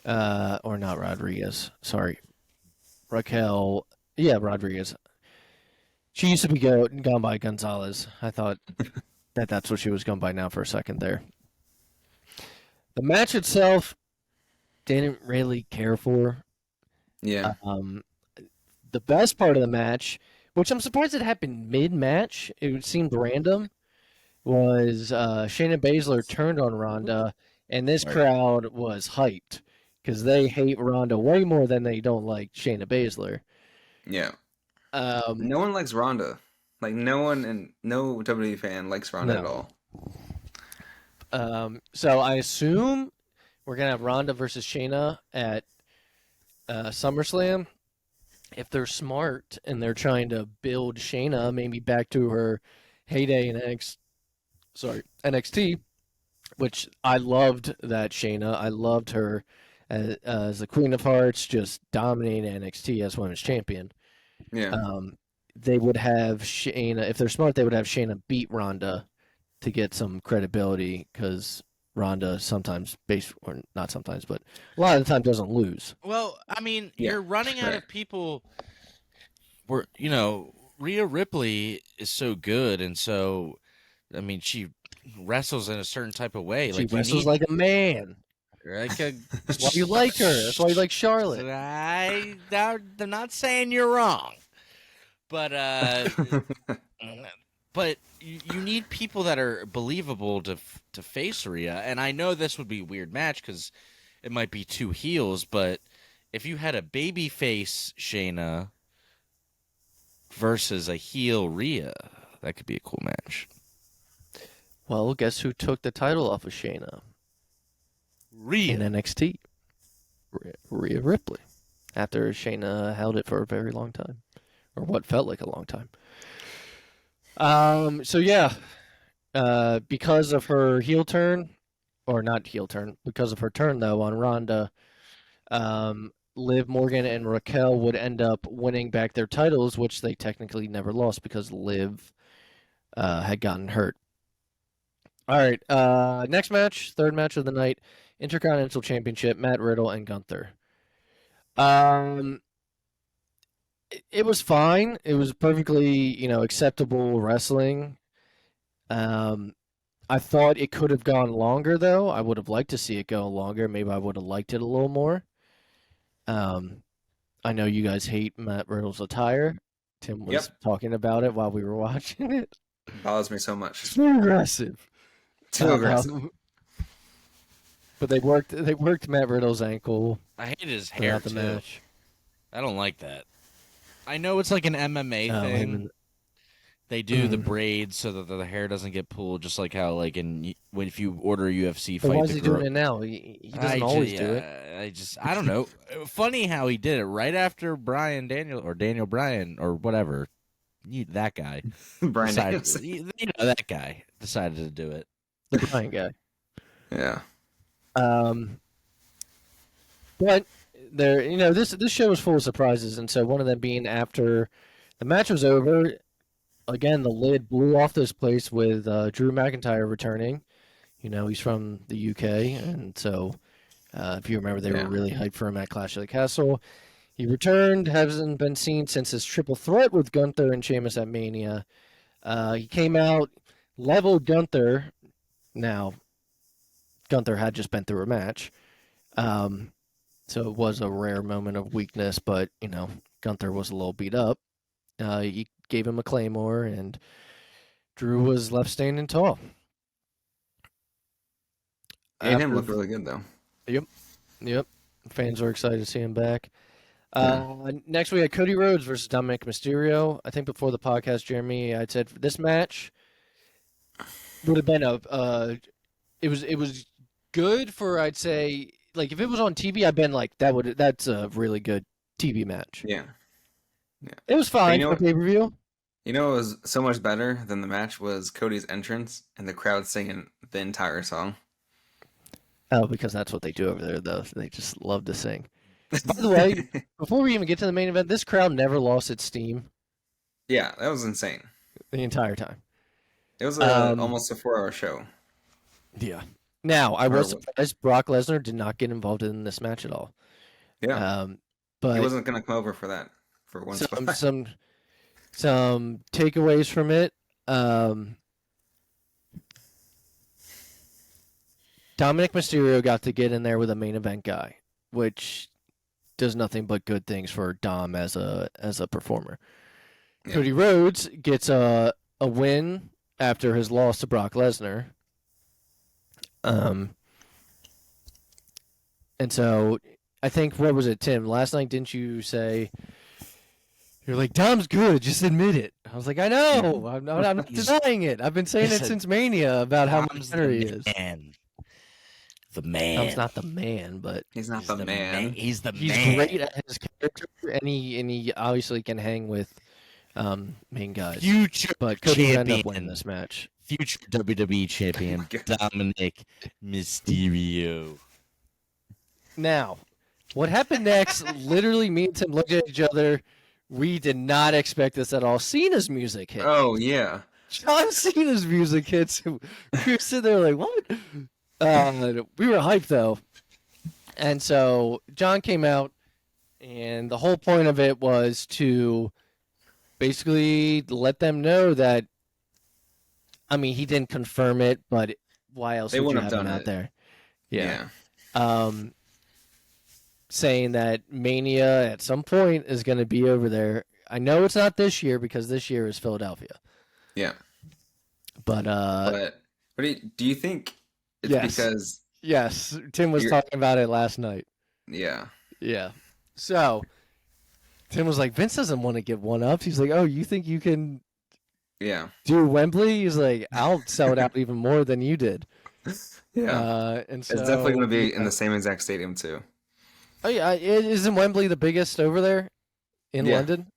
or not Rodriguez, sorry. Raquel... Yeah, Rodriguez. She used to be gone by Gonzalez. I thought that's what she was going by now for a second there. The match itself, didn't really care for. Yeah. The best part of the match which I'm surprised it happened mid-match. It seemed random. Was Shayna Baszler turned on Ronda, and this Right. crowd was hyped because they hate Ronda way more than they don't like Shayna Baszler. Yeah. Um, No one likes Ronda. Like no one and no WWE fan likes Ronda at No. all. So I assume we're gonna have Ronda versus Shayna at SummerSlam. If they're smart and they're trying to build Shayna maybe back to her heyday in NXT, which I loved that Shayna. I loved her as the Queen of Hearts, just dominating NXT as Women's Champion. Yeah. They would have Shayna, if they're smart, they would have Shayna beat Ronda to get some credibility because Ronda sometimes, or not sometimes, but a lot of the time doesn't lose. Well, I mean, Yeah, you're running out right. of people. Where Rhea Ripley is so good, and so I mean, she wrestles in a certain type of way. She Like you wrestles need like a man. like a. That's why you like her. That's why you like Charlotte. I'm not saying you're wrong, but you need people that are believable to face Rhea. And I know this would be a weird match because it might be two heels, but if you had a baby face Shayna versus a heel Rhea, that could be a cool match. Well, guess who took the title off of Shayna in Rhea. NXT? Rhea Ripley. After Shayna held it for a very long time, or what felt like a long time. So yeah, because of her heel turn, or not heel turn, because of her turn though on Ronda, Liv Morgan and Raquel would end up winning back their titles, which they technically never lost because Liv had gotten hurt. All right, next match, third match of the night, Intercontinental Championship, Matt Riddle and Gunther. It was fine. It was perfectly, acceptable wrestling. I thought it could have gone longer, though. I would have liked to see it go longer. Maybe I would have liked it a little more. I know you guys hate Matt Riddle's attire. Tim was talking about it while we were watching it. Bothers me so much. It's too aggressive. Too aggressive. But they worked Matt Riddle's ankle I hate his hair throughout the too. match. I don't like that. I know it's like an MMA thing. They do the braids so that the hair doesn't get pulled, just like how if you order a UFC fight. But why is he doing it now? He doesn't always do it. I don't know. Funny how he did it right after Daniel Bryan or whatever. That guy. Brian decided, Danielson. that guy decided to do it. The Bryan guy. Yeah. But there, this show was full of surprises, and so one of them being after the match was over, again the lid blew off this place with Drew McIntyre returning. He's from the UK, and so if you remember, they were really hyped for him at Clash of the Castle. He returned, hasn't been seen since his triple threat with Gunther and Sheamus at Mania. He came out, leveled Gunther. Now, Gunther had just been through a match. So it was a rare moment of weakness, but, Gunther was a little beat up. He gave him a Claymore, and Drew was left standing tall. And him looked really good, though. Yep. Fans were excited to see him back. Next, we had Cody Rhodes versus Dominic Mysterio. I think before the podcast, Jeremy, I'd said this match would have been it was good for, I'd say, like if it was on TV, I'd been like that's a really good TV match. Yeah. It was fine for pay-per-view. What was so much better than the match was Cody's entrance and the crowd singing the entire song. Oh, because that's what they do over there, though. They just love to sing. By the way, before we even get to the main event, this crowd never lost its steam. Yeah, that was insane. The entire time. It was almost a 4-hour show. Yeah. Now, I was surprised Brock Lesnar did not get involved in this match at all. Yeah. But he wasn't going to come over for that for one spot. Some takeaways from it. Dominic Mysterio got to get in there with a main event guy, which does nothing but good things for Dom as a performer. Yeah. Cody Rhodes gets a win after his loss to Brock Lesnar. And so I think, what was it, Tim? Last night, didn't you say, you're like, Dom's good, just admit it? I was like, I know. I'm not denying it. I've been saying it since Mania about how much Dom's better he the is. man. The man. Dom's not the man, but He's not the man. He's the he's man. great at his character, and he obviously can hang with main guys. Future But Cody would end up champion. winning this match. Future WWE champion Dominic Mysterio. Now, what happened next? Literally, me and Tim looked at each other. We did not expect this at all. Cena's music hit. Oh yeah. John Cena's music hits. We were sitting there like, what? We were hyped though. And so John came out, and the whole point of it was to basically let them know that, I mean, he didn't confirm it, but why else They would you wouldn't have have him done out it. there? Yeah. Saying that Mania at some point is going to be over there. I know it's not this year because this year is Philadelphia. Yeah. But do you think it's Yes. because yes, Tim was talking about it last night. yeah. Yeah. So Tim was like, Vince doesn't want to give one up. He's like, oh, you think you can Yeah. do Wembley? He's like, I'll sell it out even more than you did. Yeah. And so, It's definitely going to be in the same exact stadium too. Oh yeah, isn't Wembley the biggest over there in Yeah. London?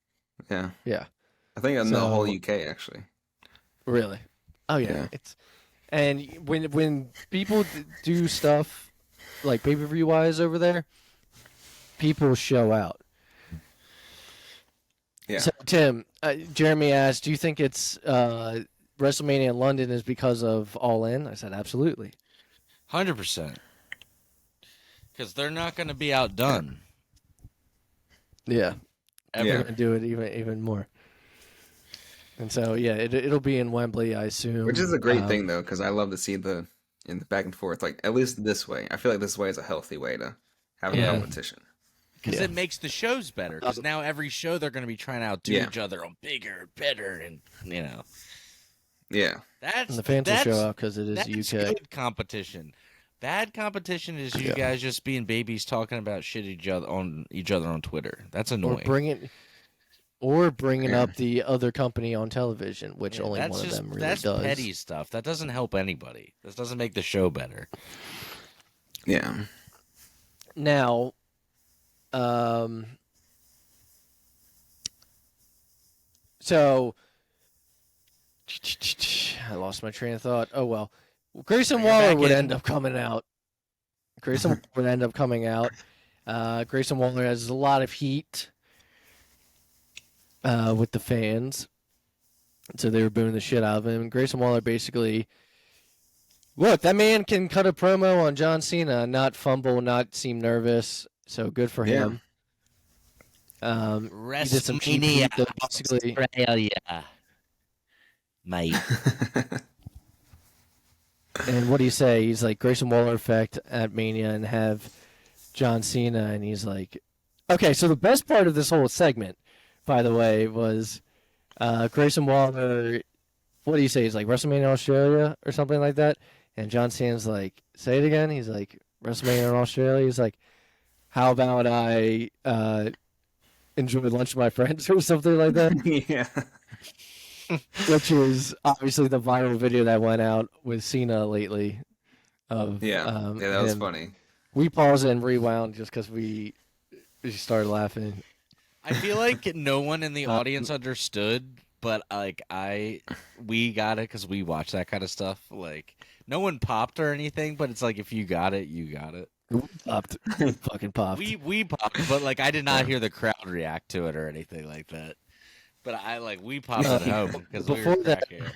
Yeah. Yeah. I think in the whole So- UK actually. Really? Oh yeah. Yeah. It's and when people do stuff like pay-per-view wise over there, people show out. Yeah. So Tim, Jeremy asked, do you think it's WrestleMania in London is because of All In? I said absolutely. 100%. Because they're not going to be outdone. Yeah. Ever. We're gonna do it even more. And so yeah, it'll be in Wembley, I assume. Which is a great thing though, because I love to see the back and forth. Like at least this way, I feel like this way is a healthy way to have a competition. Because Yeah. it makes the shows better. Because now every show they're going to be trying to outdo each other on bigger, better, and you know. Yeah. And the fans will show up because it is That's UK. good competition. Bad competition is you guys just being babies talking about shit each other on Twitter. That's annoying. Or bringing up the other company on television, which only that's one just, of them really that's does. petty stuff. That doesn't help anybody. This doesn't make the show better. Yeah. Now, so I lost my train of thought. Oh well, Grayson You're Waller back would in. end up coming out. Grayson would end up coming out. Grayson Waller has a lot of heat with the fans, so they were booing the shit out of him. Grayson Waller basically, look, that man can cut a promo on John Cena, not fumble, not seem nervous. So good for him. He did some cheap heat, though, basically. Australia, mate. And what do you say? He's like Grayson Waller effect at Mania and have John Cena, and he's like, okay. So the best part of this whole segment, by the way, was Grayson Waller. What do you say? He's like WrestleMania Australia or something like that, and John Cena's like, say it again. He's like WrestleMania in Australia. He's like, how about I enjoy lunch with my friends or something like that. Yeah. Which is obviously the viral video that went out with Cena lately. Of Yeah, that was him. funny. We paused and rewound just because we started laughing. I feel like no one in the audience understood, but like we got it because we watch that kind of stuff. Like no one popped or anything, but it's like if you got it, you got it. Popped, fucking popped. We popped, but like I did not hear the crowd react to it or anything like that. But we popped at home because we Before were that- back here.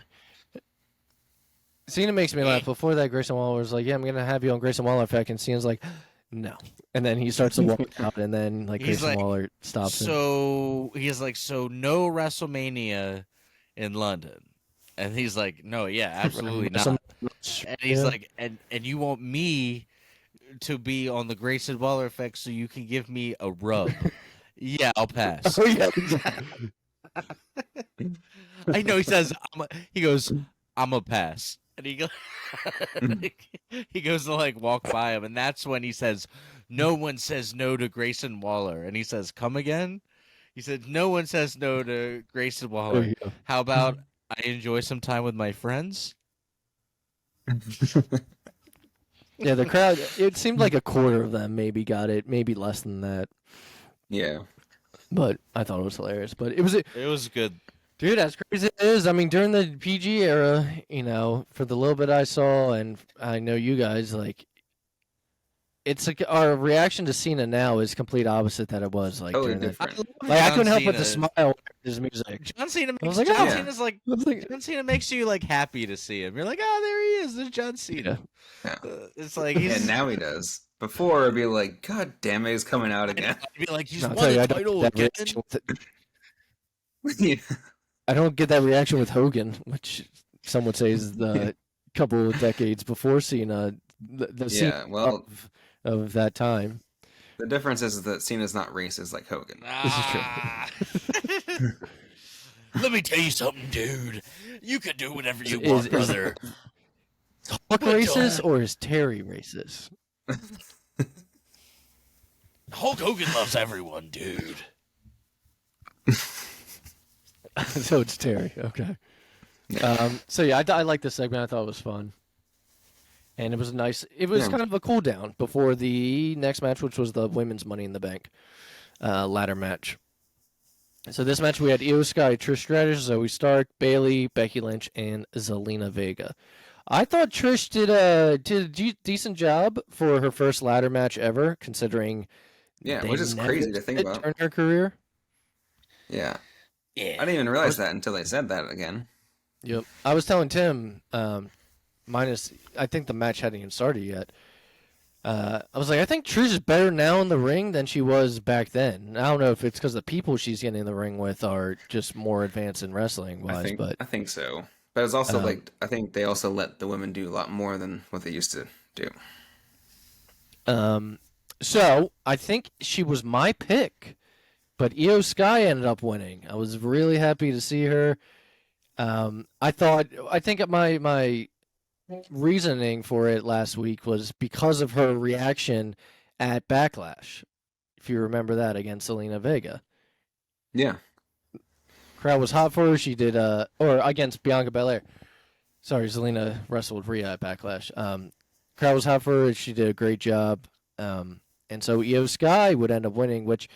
Cena makes me laugh. Before that, Grayson Waller was like, "Yeah, I'm gonna have you on Grayson Waller effect," and Cena's like, "No," and then he starts to walk out, and then like He's Grayson like, Waller stops him. So he's like, so no WrestleMania in London, and he's like, no, yeah, absolutely not. And he's like, and you want me to be on the Grayson Waller effect so you can give me a rub? Yeah, I'll pass. "Oh yeah, exactly." I know he says, he goes, I'm a pass. And he goes to like walk by him. And that's when he says, no one says no to Grayson Waller. And he says, come again? He said, no one says no to Grayson There Waller. you go. How about I enjoy some time with my friends? Yeah, the crowd. It seemed like a quarter of them maybe got it, maybe less than that. Yeah. But I thought it was hilarious. But it was, It was good. dude, as crazy as it is. I mean, during the PG era, for the little bit I saw, and I know you guys, like, it's like our reaction to Cena now is complete opposite that it was like Totally during that. different. Like, I couldn't help Cena. but to smile at his music. John Cena I was makes like, John "Oh." Cena's like I was like, John Cena makes you like happy to see him. You're like, oh, there he is. There's John Cena. Yeah. It's like he's And now he does. Before it'd be like, God damn it, he's coming out again. I'd be like, he's I'll won tell you, the I don't title get that again. reaction with I don't get that reaction with Hogan, which some would say is the couple of decades before Cena, the Cena Yeah, well, of that time. the difference is that Cena's not racist like Hogan. This is true. Let me tell you something, dude. You can do whatever you Is- want, is- brother. Hulk But racist or is Terry racist? Hulk Hogan loves everyone, dude. So it's Terry. Okay. So yeah, I like this segment. I thought it was fun, and it was nice. It was Yeah. kind of a cool down before the next match, which was the women's Money in the Bank ladder match. So this match we had Io Sky, Trish Stratus, Zoe Stark, Bayley, Becky Lynch, and Zelina Vega. I thought Trish did a decent job for her first ladder match ever, considering Yeah, they which is never crazy to think did about. during her career. Yeah. Yeah. I didn't even realize that until they said that again. Yep. I was telling Tim, minus I think the match hadn't even started yet. I was like, I think Trish is better now in the ring than she was back then. I don't know if it's because the people she's getting in the ring with are just more advanced in wrestling wise, but I think so. But it's also like I think they also let the women do a lot more than what they used to do. so I think she was my pick, but Io Sky ended up winning. I was really happy to see her. I think my reasoning for it last week was because of her reaction at Backlash. If you remember that against Zelina Vega. Yeah. Crowd was hot for her. She did or against Bianca Belair. Sorry, Zelina wrestled Rhea at Backlash. Crowd was hot for her. She did a great job. And so Io Sky would end up winning, which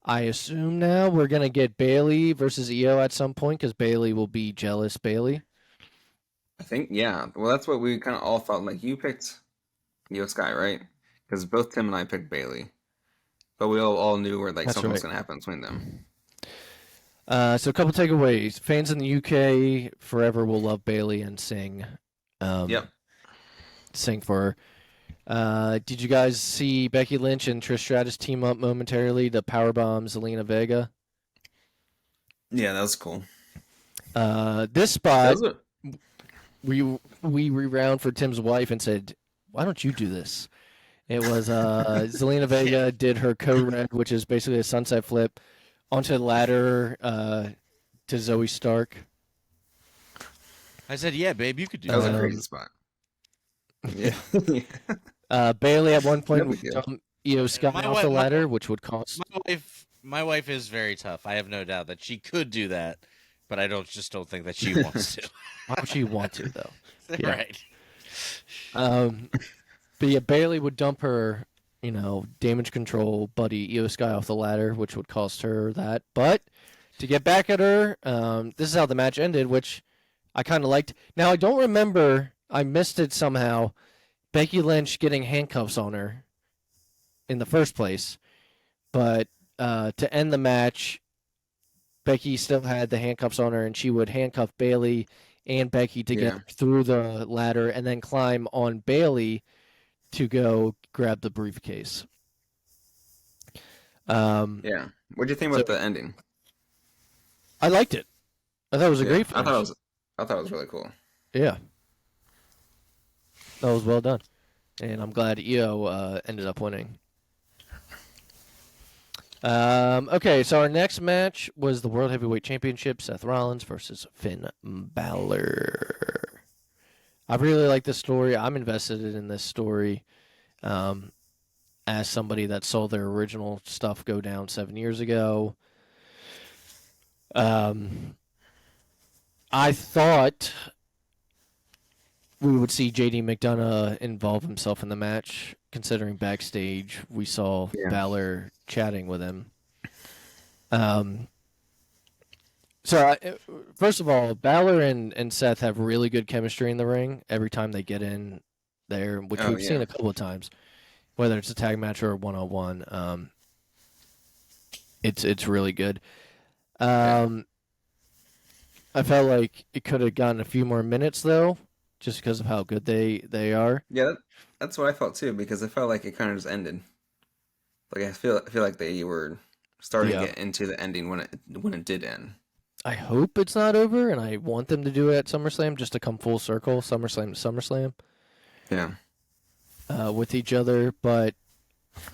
I assume now we're gonna get Bayley versus Io at some point because Bayley will be jealous Bayley. I think, yeah. Well, that's what we kind of all felt like. You picked Io Sky, right? Because both Tim and I picked Bailey. But we all knew where like That's something was right. going to happen between them. So a couple takeaways. Fans in the UK forever will love Bayley and sing. Yep. Sing for her. Did you guys see Becky Lynch and Trish Stratus team up momentarily to powerbomb Zelina Vega? Yeah, that was cool. This spot, Those were- we rewound for Tim's wife and said, "Why don't you do this?" It was Zelina Vega did her co-red, which is basically a sunset flip, onto the ladder to Zoe Stark. I said, yeah, babe, you could do that was that. a crazy spot. Yeah. Bailey at one point No would big deal. dump Io Sky My off wi- the my- ladder, which would cost. My wife is very tough. I have no doubt that she could do that, but I don't think that she wants to. Why would she want to though? Yeah. Right. But yeah, Bailey would dump her, damage control buddy Io Sky off the ladder, which would cost her that. But to get back at her, this is how the match ended, which I kind of liked. Now I don't remember. I missed it somehow. Becky Lynch getting handcuffs on her in the first place, but to end the match, Becky still had the handcuffs on her, and she would handcuff Bailey and Becky to get through the ladder and then climb on Bailey to go grab the briefcase. Yeah. What do you think about the ending? I liked it. I thought it was a great I finish. thought it was really cool. Yeah. That was well done. And I'm glad Io ended up winning. Okay, so our next match was the World Heavyweight Championship, Seth Rollins versus Finn Balor. I really like this story. I'm invested in this story as somebody that saw their original stuff go down 7 years ago. I thought we would see JD McDonough involve himself in the match, considering backstage we saw Balor chatting with him. First of all, Balor and Seth have really good chemistry in the ring every time they get in there, which we've seen a couple of times, whether it's a tag match or a one-on-one. It's really good. I felt like it could have gotten a few more minutes though, just because of how good they are. Yeah, that's what I felt too, because I felt like it kind of just ended. Like I feel like they were starting to get into the ending when it did end. I hope it's not over, and I want them to do it at SummerSlam just to come full circle, SummerSlam to SummerSlam. Yeah. With each other, but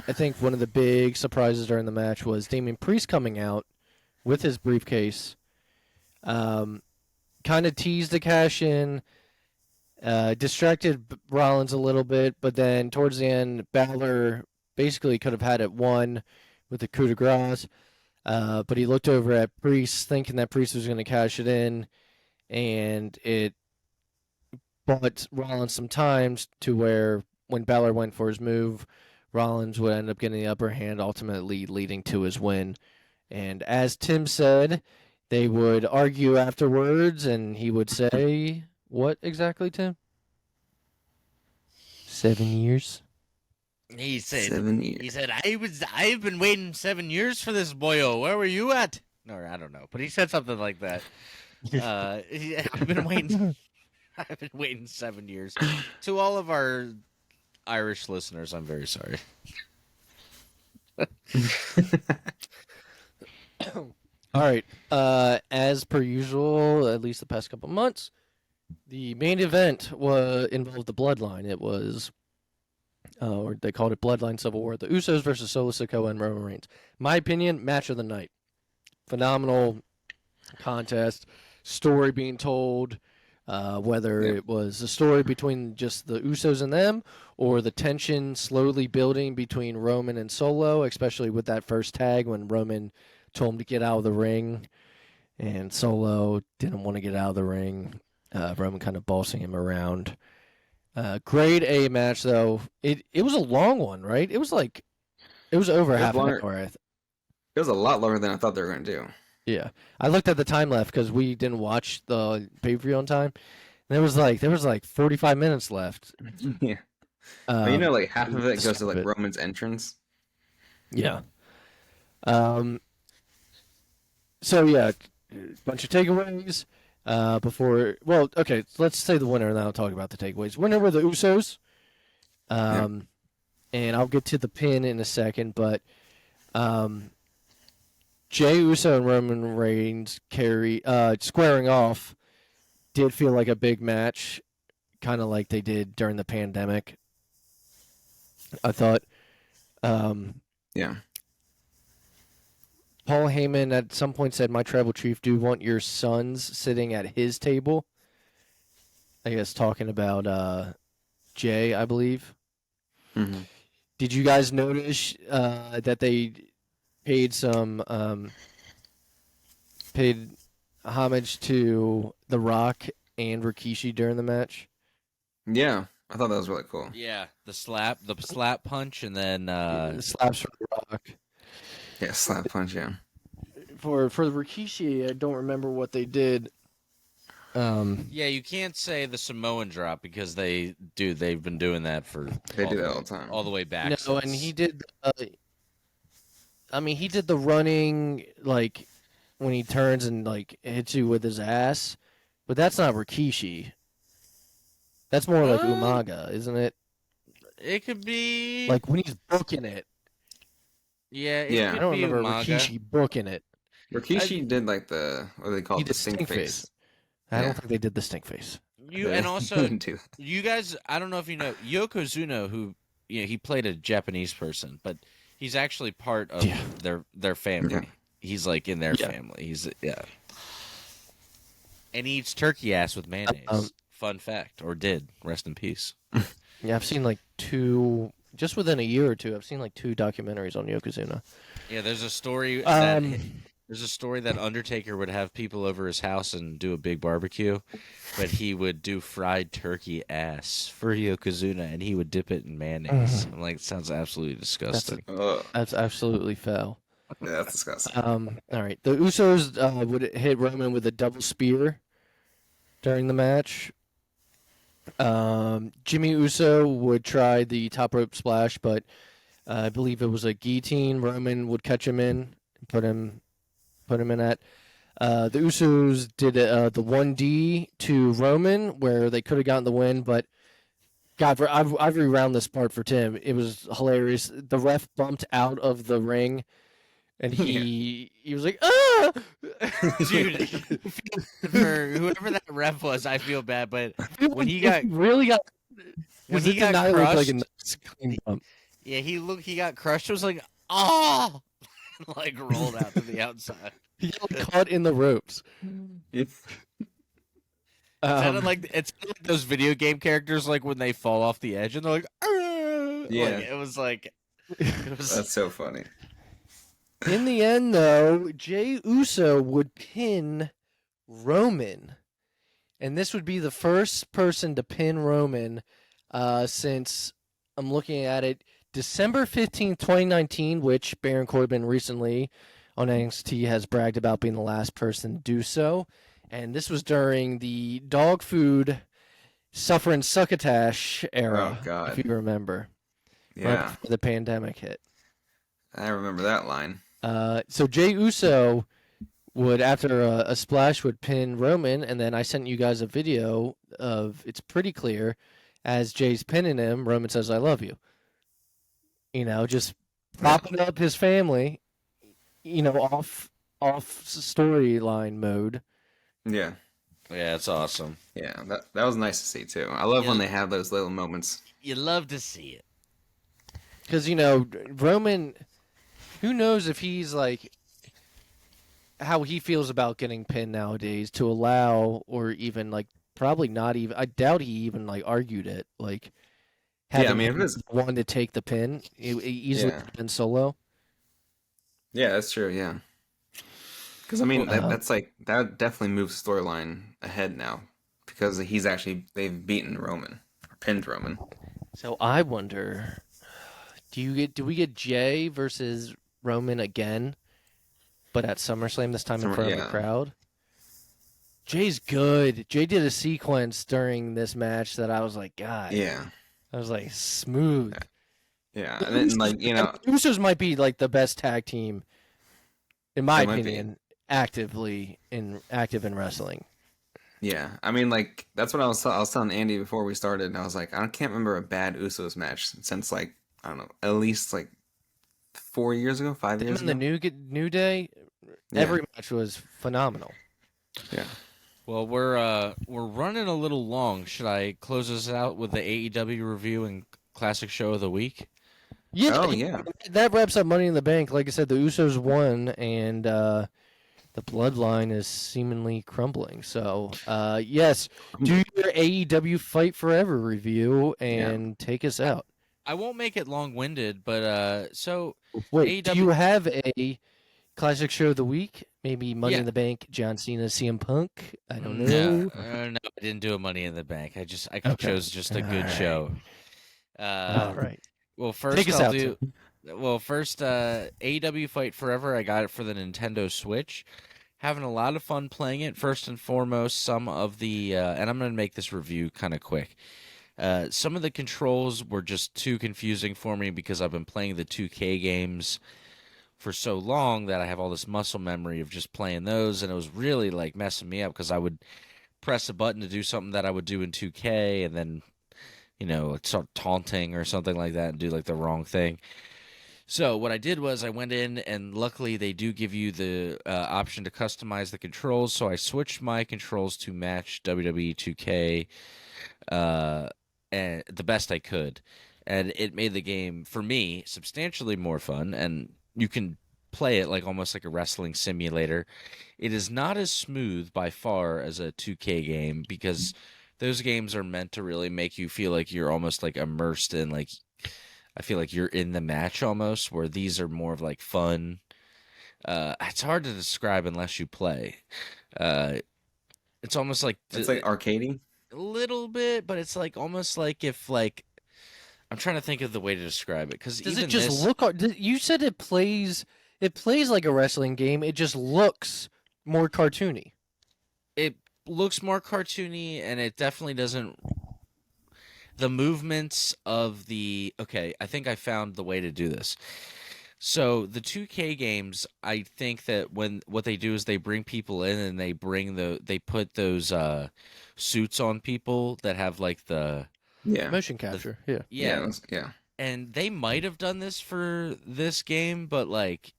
I think one of the big surprises during the match was Damian Priest coming out with his briefcase, kind of teased the cash in, distracted Rollins a little bit, but then towards the end, Balor basically could have had it won with the coup de grace, but he looked over at Priest thinking that Priest was going to cash it in, and it bought Rollins some time to where when Balor went for his move, Rollins would end up getting the upper hand, ultimately leading to his win. And as Tim said, they would argue afterwards, and he would say, what exactly, Tim? 7 years? He said, 7 years. He said, I've been waiting 7 years for this, boyo. Where were you at? No, I don't know. But he said something like that. I've been waiting 7 years. To all of our Irish listeners, I'm very sorry. All right. As per usual, at least the past couple months, the main event involved the Bloodline. It was, or they called it Bloodline Civil War, the Usos versus Solo Sikoa and Roman Reigns. My opinion, match of the night. Phenomenal contest, story being told, whether it was a story between just the Usos and them, or the tension slowly building between Roman and Solo, especially with that first tag when Roman told him to get out of the ring, and Solo didn't want to get out of the ring. Roman kind of bossing him around. Grade A match though. It was a long one, right? It was over half an hour. It was a lot longer than I thought they were going to do. Yeah, I looked at the time left because we didn't watch the pay-per-view on time. And there was like 45 minutes left. Yeah. But like half of it goes to like Roman's entrance. Yeah. So yeah, bunch of takeaways. Let's say the winner, and then I'll talk about the takeaways. Winner were the Usos. And I'll get to the pin in a second, but Jey Uso and Roman Reigns squaring off did feel like a big match, kind of like they did during the pandemic. I thought. Yeah. Paul Heyman at some point said, "My tribal chief, do you want your sons sitting at his table?" I guess talking about Jay, I believe. Mm-hmm. Did you guys notice that they paid homage to The Rock and Rikishi during the match? Yeah, I thought that was really cool. Yeah, the slap punch, and then the slaps from The Rock. Yeah, slap punch. Yeah. For the Rikishi, I don't remember what they did. Yeah, you can't say the Samoan drop because they've been doing that for they do that all the time, all the way back. No, since. And he did. He did the running like when he turns and like hits you with his ass, but that's not Rikishi. That's more like Umaga, isn't it? It could be like when he's booking it. Yeah, I don't remember Umaga. Rikishi booking it. Rikishi did like what do they call it? The stink face. I don't think they did the stink face. And also, you guys, I don't know if you know Yokozuna, who he played a Japanese person, but He's actually part of their family. Yeah. He's like in their family. He's and he eats turkey ass with mayonnaise. Fun fact, or did. Rest in peace. Yeah, I've seen like 2, just within a year or two. I've seen like 2 documentaries on Yokozuna. Yeah, there's a story that Undertaker would have people over his house and do a big barbecue, but he would do fried turkey ass for Yokozuna, and he would dip it in mayonnaise. I'm like, it sounds absolutely disgusting. That's absolutely foul. Yeah, that's disgusting. All right, the Usos would hit Roman with a double spear during the match. Jimmy Uso would try the top rope splash, but I believe it was a guillotine. Roman would catch him in, put him in that. The Usos did the 1D to Roman, where they could have gotten the win, but God, I've rewound this part for Tim. It was hilarious. The ref bumped out of the ring, and he was like, "Ah!" Dude, for whoever that ref was, I feel bad, but when he got when he got crushed, like a nice clean bump. Yeah, he got crushed. It was like, oh, like rolled out to the outside. He got caught in the ropes. It sounded like those video game characters, like when they fall off the edge and they're like, yeah, like, it was. That's so funny. In the end, though, Jey Uso would pin Roman, and this would be the first person to pin Roman since, I'm looking at it, December 15th, 2019, which Baron Corbin recently on NXT has bragged about being the last person to do so. And this was during the dog food suffering succotash era, if you remember. Yeah. Right before the pandemic hit. I remember that line. So Jey Uso would, after a splash, would pin Roman, and then I sent you guys a video of, it's pretty clear, as Jay's pinning him, Roman says, "I love you." You know, just propping up his family, you know, off storyline mode. Yeah. Yeah, it's awesome. Yeah, that was nice to see, too. I love when they have those little moments. You love to see it. Because, you know, Roman, who knows if he's like, how he feels about getting pinned nowadays to allow, or even like, probably not even, I doubt he even like argued it. Like, having if it was one to take the pin, it easily could have been solo. Yeah, that's true, yeah. Because, I mean, that's like, that definitely moves storyline ahead now. Because they've beaten Roman, or pinned Roman. So I wonder, do we get Jay versus Roman again, but at SummerSlam this time in front of a crowd? Jay's good. Jay did a sequence during this match that I was like, God. Yeah. I was like, smooth. Yeah, and then, like, you know, Usos might be like the best tag team, in my opinion, active in wrestling. Yeah, I mean, like, that's what I was telling Andy before we started, and I was like, I can't remember a bad Usos match since, like, I don't know, at least like 4 years ago, 5 years ago. In the New Day, every match was phenomenal. Yeah. Well, we're running a little long. Should I close this out with the AEW review and classic show of the week? Yeah. Oh, yeah. That wraps up Money in the Bank. Like I said, the Usos won, and the bloodline is seemingly crumbling. So, yes, do your AEW Fight Forever review and take us out. I won't make it long-winded, but so wait, AEW... do you have a classic show of the week? Maybe Money in the Bank, John Cena, CM Punk. I don't know. No, I didn't do a Money in the Bank. I chose just a good show. All right. Well, first take us I'll out, do. Well, first, AEW Fight Forever. I got it for the Nintendo Switch. Having a lot of fun playing it. First and foremost, some of the and I'm going to make this review kind of quick. Some of the controls were just too confusing for me because I've been playing the 2K games for so long that I have all this muscle memory of just playing those, and it was really like messing me up because I would press a button to do something that I would do in 2K, and then, you know, start taunting or something like that and do like the wrong thing. So what I did was I went in, and luckily they do give you the option to customize the controls. So I switched my controls to match WWE 2K and the best I could. and it made the game for me substantially more fun. And you can play it like almost like a wrestling simulator. It is not as smooth by far as a 2K game because those games are meant to really make you feel like you're almost like immersed in like I feel like you're in the match almost, where these are more of like fun. It's hard to describe unless you play. Uh, it's almost like It's like arcadey. a little bit, but it's like almost like if like I'm trying to think of the way to describe it because Does even it just this, look? You said it plays. It plays like a wrestling game. It just looks more cartoony. it looks more cartoony, and it definitely doesn't. The movements of the okay, I think I found the way to do this. So the 2K games, I think that when what they do is they bring people in and they put those suits on people that have like Yeah. Motion capture. Yeah. yeah, Yeah. and they might have done this for this game, but like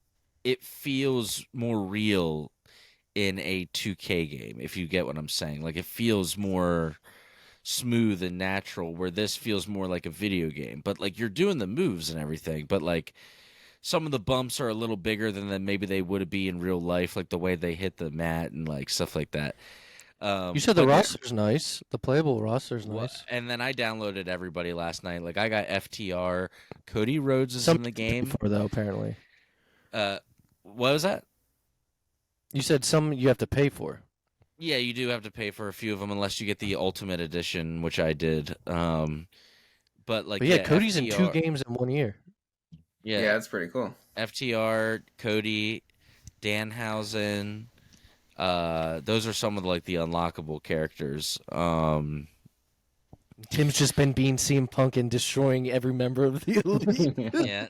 it feels more real in a 2K game if you get what I'm saying. Like it feels more smooth and natural where this feels more like a video game. But like you're doing the moves and everything, but like some of the bumps are a little bigger than maybe they would be in real life, like the way they hit the mat and like stuff like that. You said the But roster's nice. The playable roster's nice. and then I downloaded everybody last night. Like I got FTR, Cody Rhodes is Some in the game. for though apparently. What was that? You said some you have to pay for. Yeah, you do have to pay for a few of them unless you get the Ultimate Edition, which I did. But like But yeah, Cody's FTR, in 2 games in 1 year. Yeah, that's pretty cool. FTR, Cody, Danhausen. Those are some of like the unlockable characters. Tim's just been being CM Punk and destroying every member of the elite. Yeah,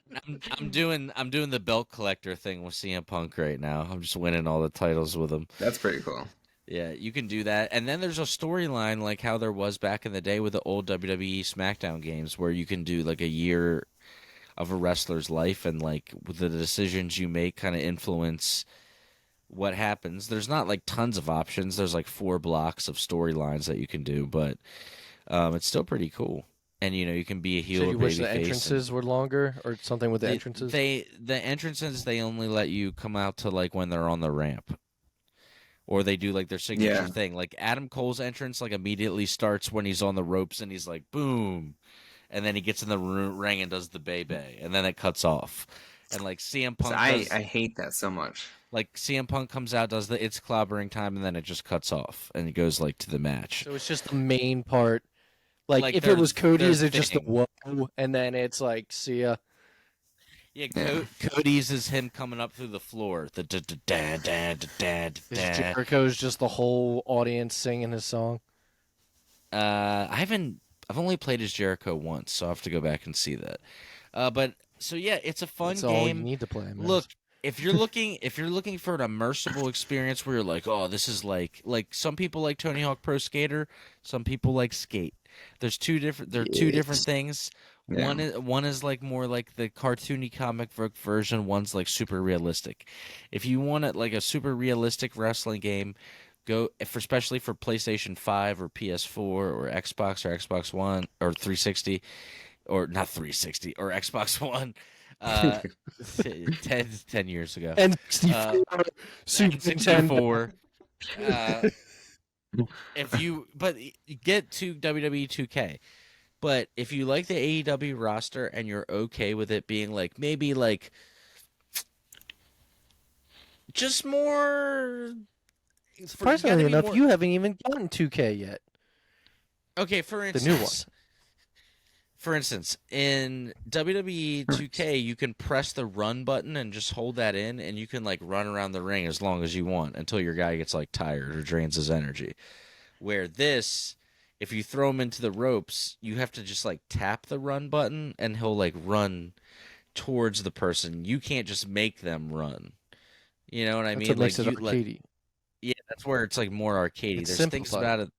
I'm doing the belt collector thing with CM Punk right now. I'm just winning all the titles with him. That's pretty cool. Yeah, you can do that. And then there's a storyline like how there was back in the day with the old WWE Smackdown games where you can do like a year of a wrestler's life and like the decisions you make kind of influence what happens. There's not like tons of options. There's like 4 blocks of storylines that you can do, but it's still pretty cool. And you can be a heel So or you wish the babyface. entrances were longer or something with the entrances? The entrances they only let you come out to like when they're on the ramp. Or they do like their signature Yeah. thing. Like Adam Cole's entrance like immediately starts when he's on the ropes and he's like boom. And then he gets in the ring and does the bay, and then it cuts off. And like CM Punk, I hate that so much. like CM Punk comes out, does the it's clobbering time, and then it just cuts off, and it goes like to the match. So it's just the main part. Like if their- it was Cody, their is it just the thing. whoa, and then it's like see ya? Yeah, Yeah. Cody's is him coming up through the floor. The da da da da da da Is da. Jericho's just the whole audience singing his song? I've only played as Jericho once, so I have to go back and see that. But so yeah, it's a fun That's all you game. need to play. Man. Look, if you're looking for an immersive experience where you're like, oh, this is like some people like Tony Hawk Pro Skater, some people like Skate. There's two different things. Yeah. One is like more like the cartoony comic book version. One's like super realistic. If you want it like a super realistic wrestling game, especially for PlayStation 5 or PS4 or Xbox One or 360 or not 360 or Xbox One. 10 years ago. And Uh, Super Nintendo. 64. If you get to WWE 2K, but if you like the AEW roster and you're okay with it being like maybe like just more. Surprisingly enough, you haven't even gotten 2K yet. Okay, for The instance, new one. For instance, in WWE 2K, you can press the run button and just hold that in, and you can like run around the ring as long as you want until your guy gets like tired or drains his energy. Where this, if you throw him into the ropes, you have to just like tap the run button, and he'll like run towards the person. You can't just make them run. You know what I That's mean? what makes like it arcadey. yeah, that's where it's like more arcadey. It's There's things simplified. about it.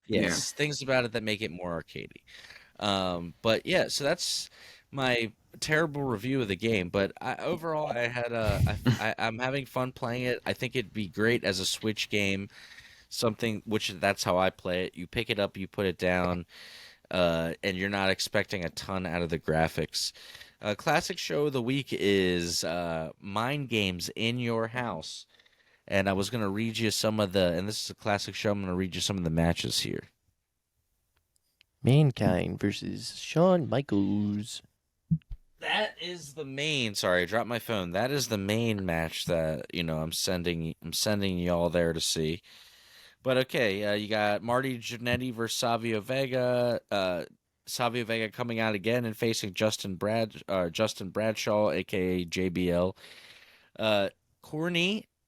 Yes, things about it that make it more arcadey. But yeah, so that's my terrible review of the game. But overall, I had I'm having fun playing it. I think it'd be great as a Switch game. Something which that's how I play it. You pick it up, you put it down. and you're not expecting a ton out of the graphics. Classic show of the week is Mind Games in Your House. And I was going to read you some of the, and this is a classic show, I'm going to read you some of the matches here. Mankind versus Shawn Michaels. That is the main, sorry, I dropped my phone. That is the main match that, I'm sending y'all there to see. But okay, you got Marty Jannetty versus Savio Vega. Savio Vega coming out again and facing Justin Bradshaw, aka JBL.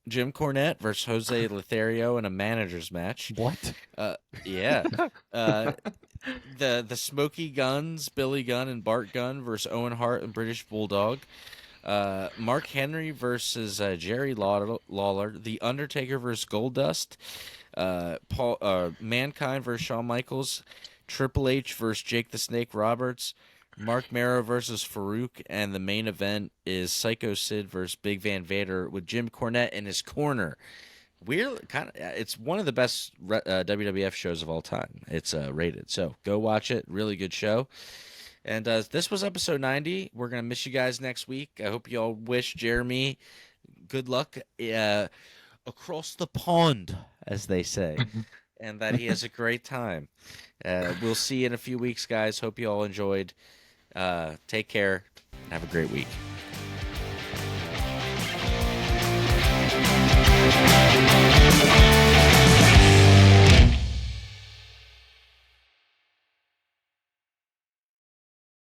Jim Cornette versus Jose Lothario in a manager's match. What? Yeah. The Smoky Guns, Billy Gunn and Bart Gunn versus Owen Hart and British Bulldog. Mark Henry versus Jerry Lawler. The Undertaker versus Goldust. Mankind versus Shawn Michaels. Triple H versus Jake the Snake Roberts. Mark Mero versus Farouk, and the main event is Psycho Sid versus Big Van Vader with Jim Cornette in his corner. It's one of the best WWF shows of all time. It's rated, so go watch it. Really good show. And this was episode 90. We're gonna miss you guys next week. I hope you all wish Jeremy good luck across the pond, as they say, and that he has a great time. We'll see you in a few weeks, guys. Hope you all enjoyed. Take care and have a great week.